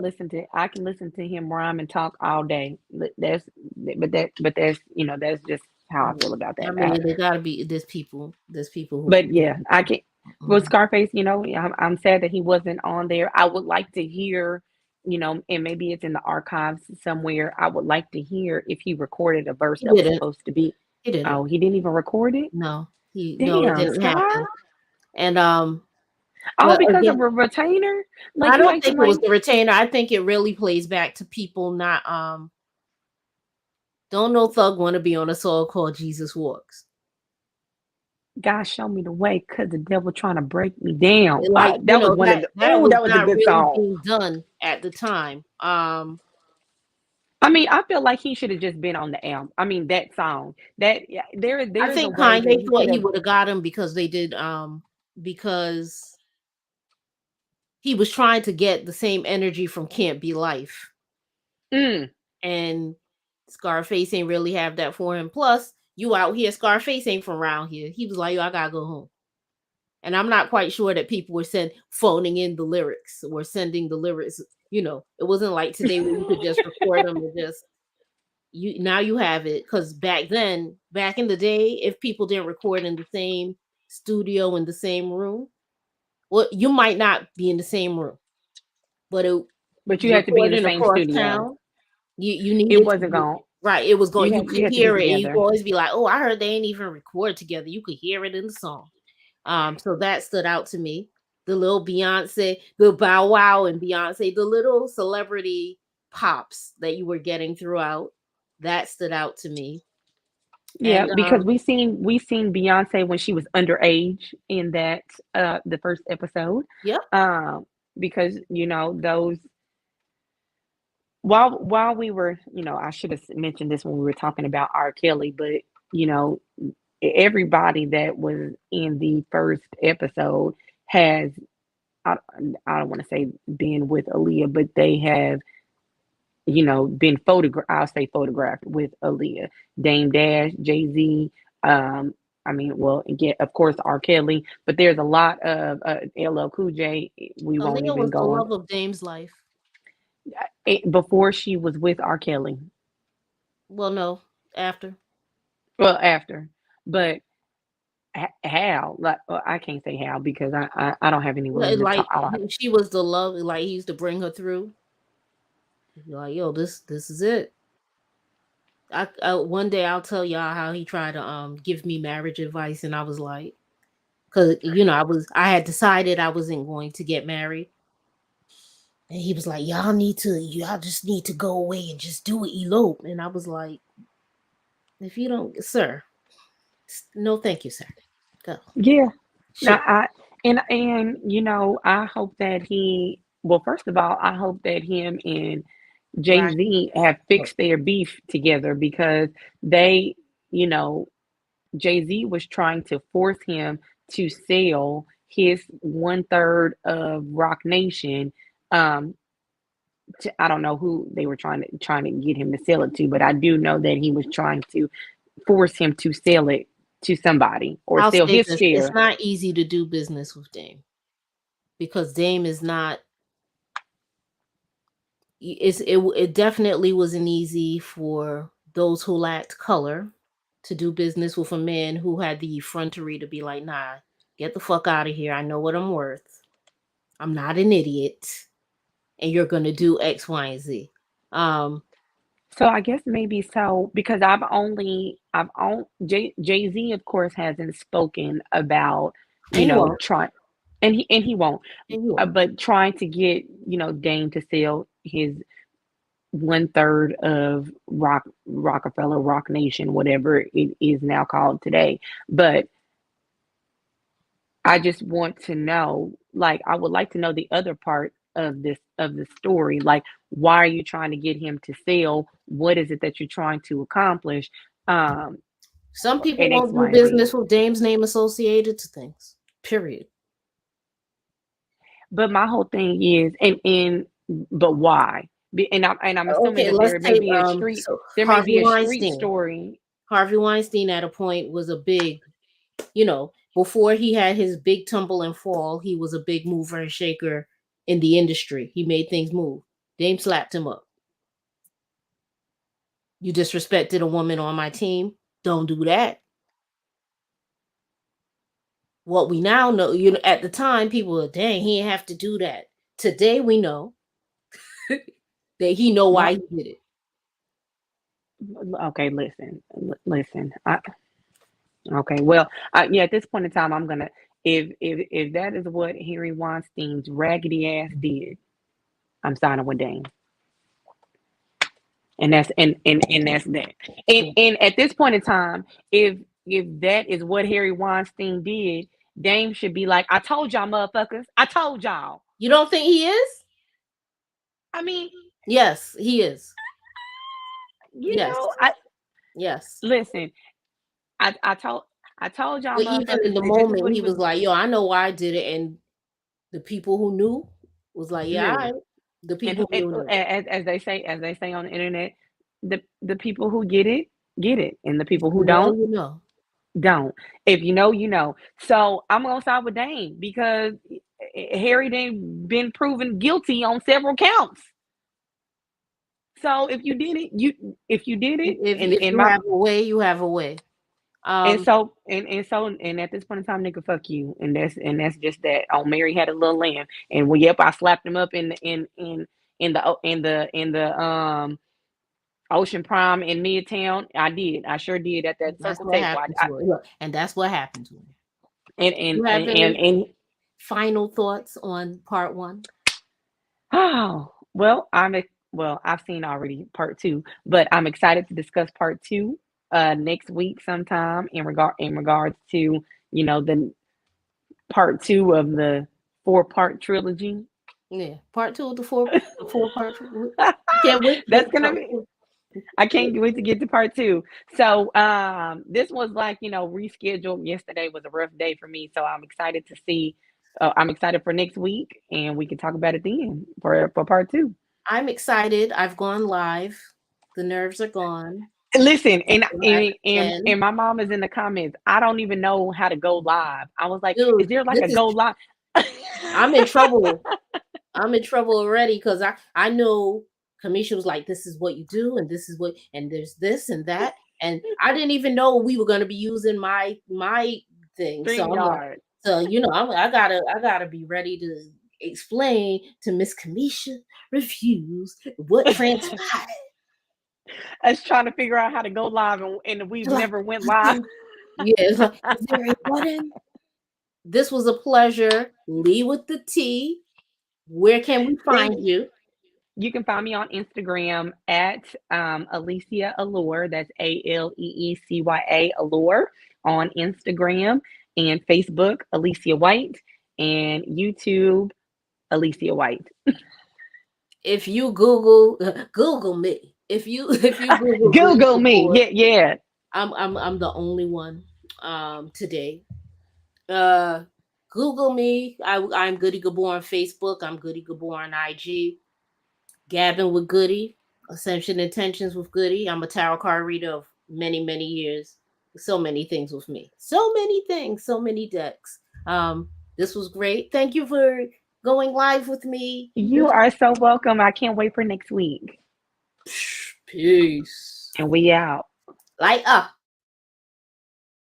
can listen to him rhyme and talk all day. But that's that's just how I feel about I that. mean, there gotta be there's people who. But yeah, I can. Well, Mm. Scarface, I'm sad that he wasn't on there. I would like to hear, and maybe it's in the archives somewhere. I would like to hear if he recorded a verse He that was didn't. supposed to be. He didn't. Oh, he didn't even record it. No, it Damn, didn't Scar. happen. And All but because of again, a retainer. Like I you don't acting think it was like, the retainer. I think it really plays back to people not don't know Thug want to be on a song called Jesus Walks. God, show me the way, cause the devil trying to break me down. Like That was one of the. that Oh, was that was a not good really song. being done at the time. I mean, I feel like he should have just been on the album. I mean, that song. That yeah, I there is a think way that Kanye he thought could he have. would have got him because they did because he was trying to get the same energy from Can't Be Life. Mm, And Scarface ain't really have that for him. Plus, you out here, Scarface ain't from around here. He was like, yo, I gotta go home. And I'm not quite sure that people were phoning in the lyrics or sending the lyrics. It wasn't like today where you could just record them and just now you have it. Because back in the day, if people didn't record in the same studio in the same room, well, you might not be in the same room, but but you had to be in the recording same across studio. town, you It needed to wasn't be going. right. It was going. You could You had to be hear it, and you could together. always be like, "Oh, I heard they ain't even record together." You could hear it in the song. So that stood out to me. The little Beyonce, the Bow Wow and Beyonce, the little celebrity pops that you were getting throughout, that stood out to me. Yeah, And because we seen Beyonce when she was underage in that the first episode. yep, Um, because those while we were, I should have mentioned this when we were talking about R. Kelly, but you know, everybody that was in the first episode has I, I don't want to say been with Aaliyah, but they have, been photographed. I'll say photographed with Aaliyah, Dame Dash, Jay Z. Um, I mean, well, again, of course, R. Kelly, but there's a lot of LL Cool J. We won't Aaliyah even was the go on love of Dame's life. before she was with R. Kelly. Well, no, after. Well, after, but how? Like, I can't say how because I don't have any Yeah, words to talk. like I don't have, she was the love. Like he used to bring her through. Like, yo, this is it. One day I'll tell y'all how he tried to give me marriage advice, and I was like, because I had decided I wasn't going to get married, and he was like, y'all just need to go away and just do it, elope, and I was like, if you don't, sir, no, thank you, sir, go, yeah. Now, shit, I hope that he. Well, first of all, I hope that him and Jay Rocky, Z have look, fixed their beef together because they, you know, Jay Z was trying to force him to sell his 1/3 of Rock Nation. Um, I don't know who they were trying to get him to sell it to, but I do know that he was trying to force him to sell it to somebody or I'll sell say his this: it's share. not easy to do business with Dame because Dame is not. It definitely wasn't easy for those who lacked color to do business with a man who had the effrontery to be like, nah, get the fuck out of here. I know what I'm worth. I'm not an idiot. And you're gonna do X, Y, and Z. Um, So I guess maybe so because I've on Jay Z of course hasn't spoken about And he won't. trying, and he won't, And he won't. but trying to get Dame to sell his 1/3 of Rockefeller Rock Nation, whatever it is now called today. But I just want to know, like, I would like to know the other part of the story. Like, why are you trying to get him to sell? What is it that you're trying to accomplish? Um, Some people and X, won't do Y, and Z. business with Dame's name associated to things. Period. But my whole thing is, but why? And I'm assuming Okay, that let's take there may Harvey be a street Weinstein. story. Harvey Weinstein at a point was a big, before he had his big tumble and fall, he was a big mover and shaker in the industry. He made things move. Dame slapped him up. You disrespected a woman on my team. Don't do that. What we now know, at the time, people were, dang, he didn't have to do that. Today we know that he know My why he did it. Okay, listen. Okay, well, yeah. At this point in time, I'm gonna if that is what Harry Weinstein's raggedy ass did, I'm signing with Dame, and that's that. Yeah. And at this point in time, if that is what Harry Weinstein did, Dame should be like, I told y'all, motherfuckers, I told y'all. You don't think he is? I mean, Yes, he is. you Yes, know, I yes. listen. I told y'all, But even in motherfuckers, the that this is moment, what he he was. was like, "Yo, I know why I did it," and the people who knew was like, "Yeah, all Knew. right." The And, people who knew. as they say on the internet, the people who get it, and the If people who you know, don't you know. don't. If you know, you know. So I'm gonna side with Dane because Harry done been proven guilty on several counts. So if you did it, and If in you my have a way, you have a way. and Um, so and at this point in time, nigga, fuck you, and that's just that. Oh, Mary had a little lamb, and well, yep, I slapped him up in the Ocean Prime in Midtown. I did. I sure did at that that's Circle what Table. happened to her. Look, and that's what happened to her. And and You have and and, any and final thoughts on part one? oh well, I've seen already part two, but I'm excited to discuss part two next week sometime in regards to the part two of the four-part trilogy. Yeah, part two of the four part. Can't wait to get That's to gonna part be. two. I can't wait to get to part two. So this was like rescheduled. Yesterday was a rough day for me, so I'm excited to see. I'm excited for next week, and we can talk about it then for part two. I'm excited. I've gone live. The nerves are gone. Listen, and Live and and, again. and my mom is in the comments. I don't even know how to go live. I was like, Dude, is there like this a is go live? I'm in trouble. I'm in trouble already because I know Kamisha was like, this is what you do, and this is what, and there's this and that, and I didn't even know we were gonna be using my thing. So Stream I'm like, yard. I gotta be ready to explain to Miss Kamisha reviews what transpired. Us trying to figure out how to go live, and we've Like, never went live. yeah, it's like, is there a button? This was a pleasure. Lee with the T. Where can we Thank find you? You can find me on Instagram at Alicia Allure. That's Aleeecya Allure on Instagram and Facebook, Alicia White, and YouTube, Alicia White. If you Google Google me, if you Google Goody Google me. Gabor, Yeah, yeah. I'm the only one today. Uh Google me. I'm Goody Gabor on Facebook. I'm Goody Gabor on IG. Gabbing with Goody. Ascension Intentions with Goody. I'm a tarot card reader of many, many years. So many things with me. So many things. So many decks. This was great. Thank you for going live with me. You are so welcome. I can't wait for next week. Peace. And we out. Light up.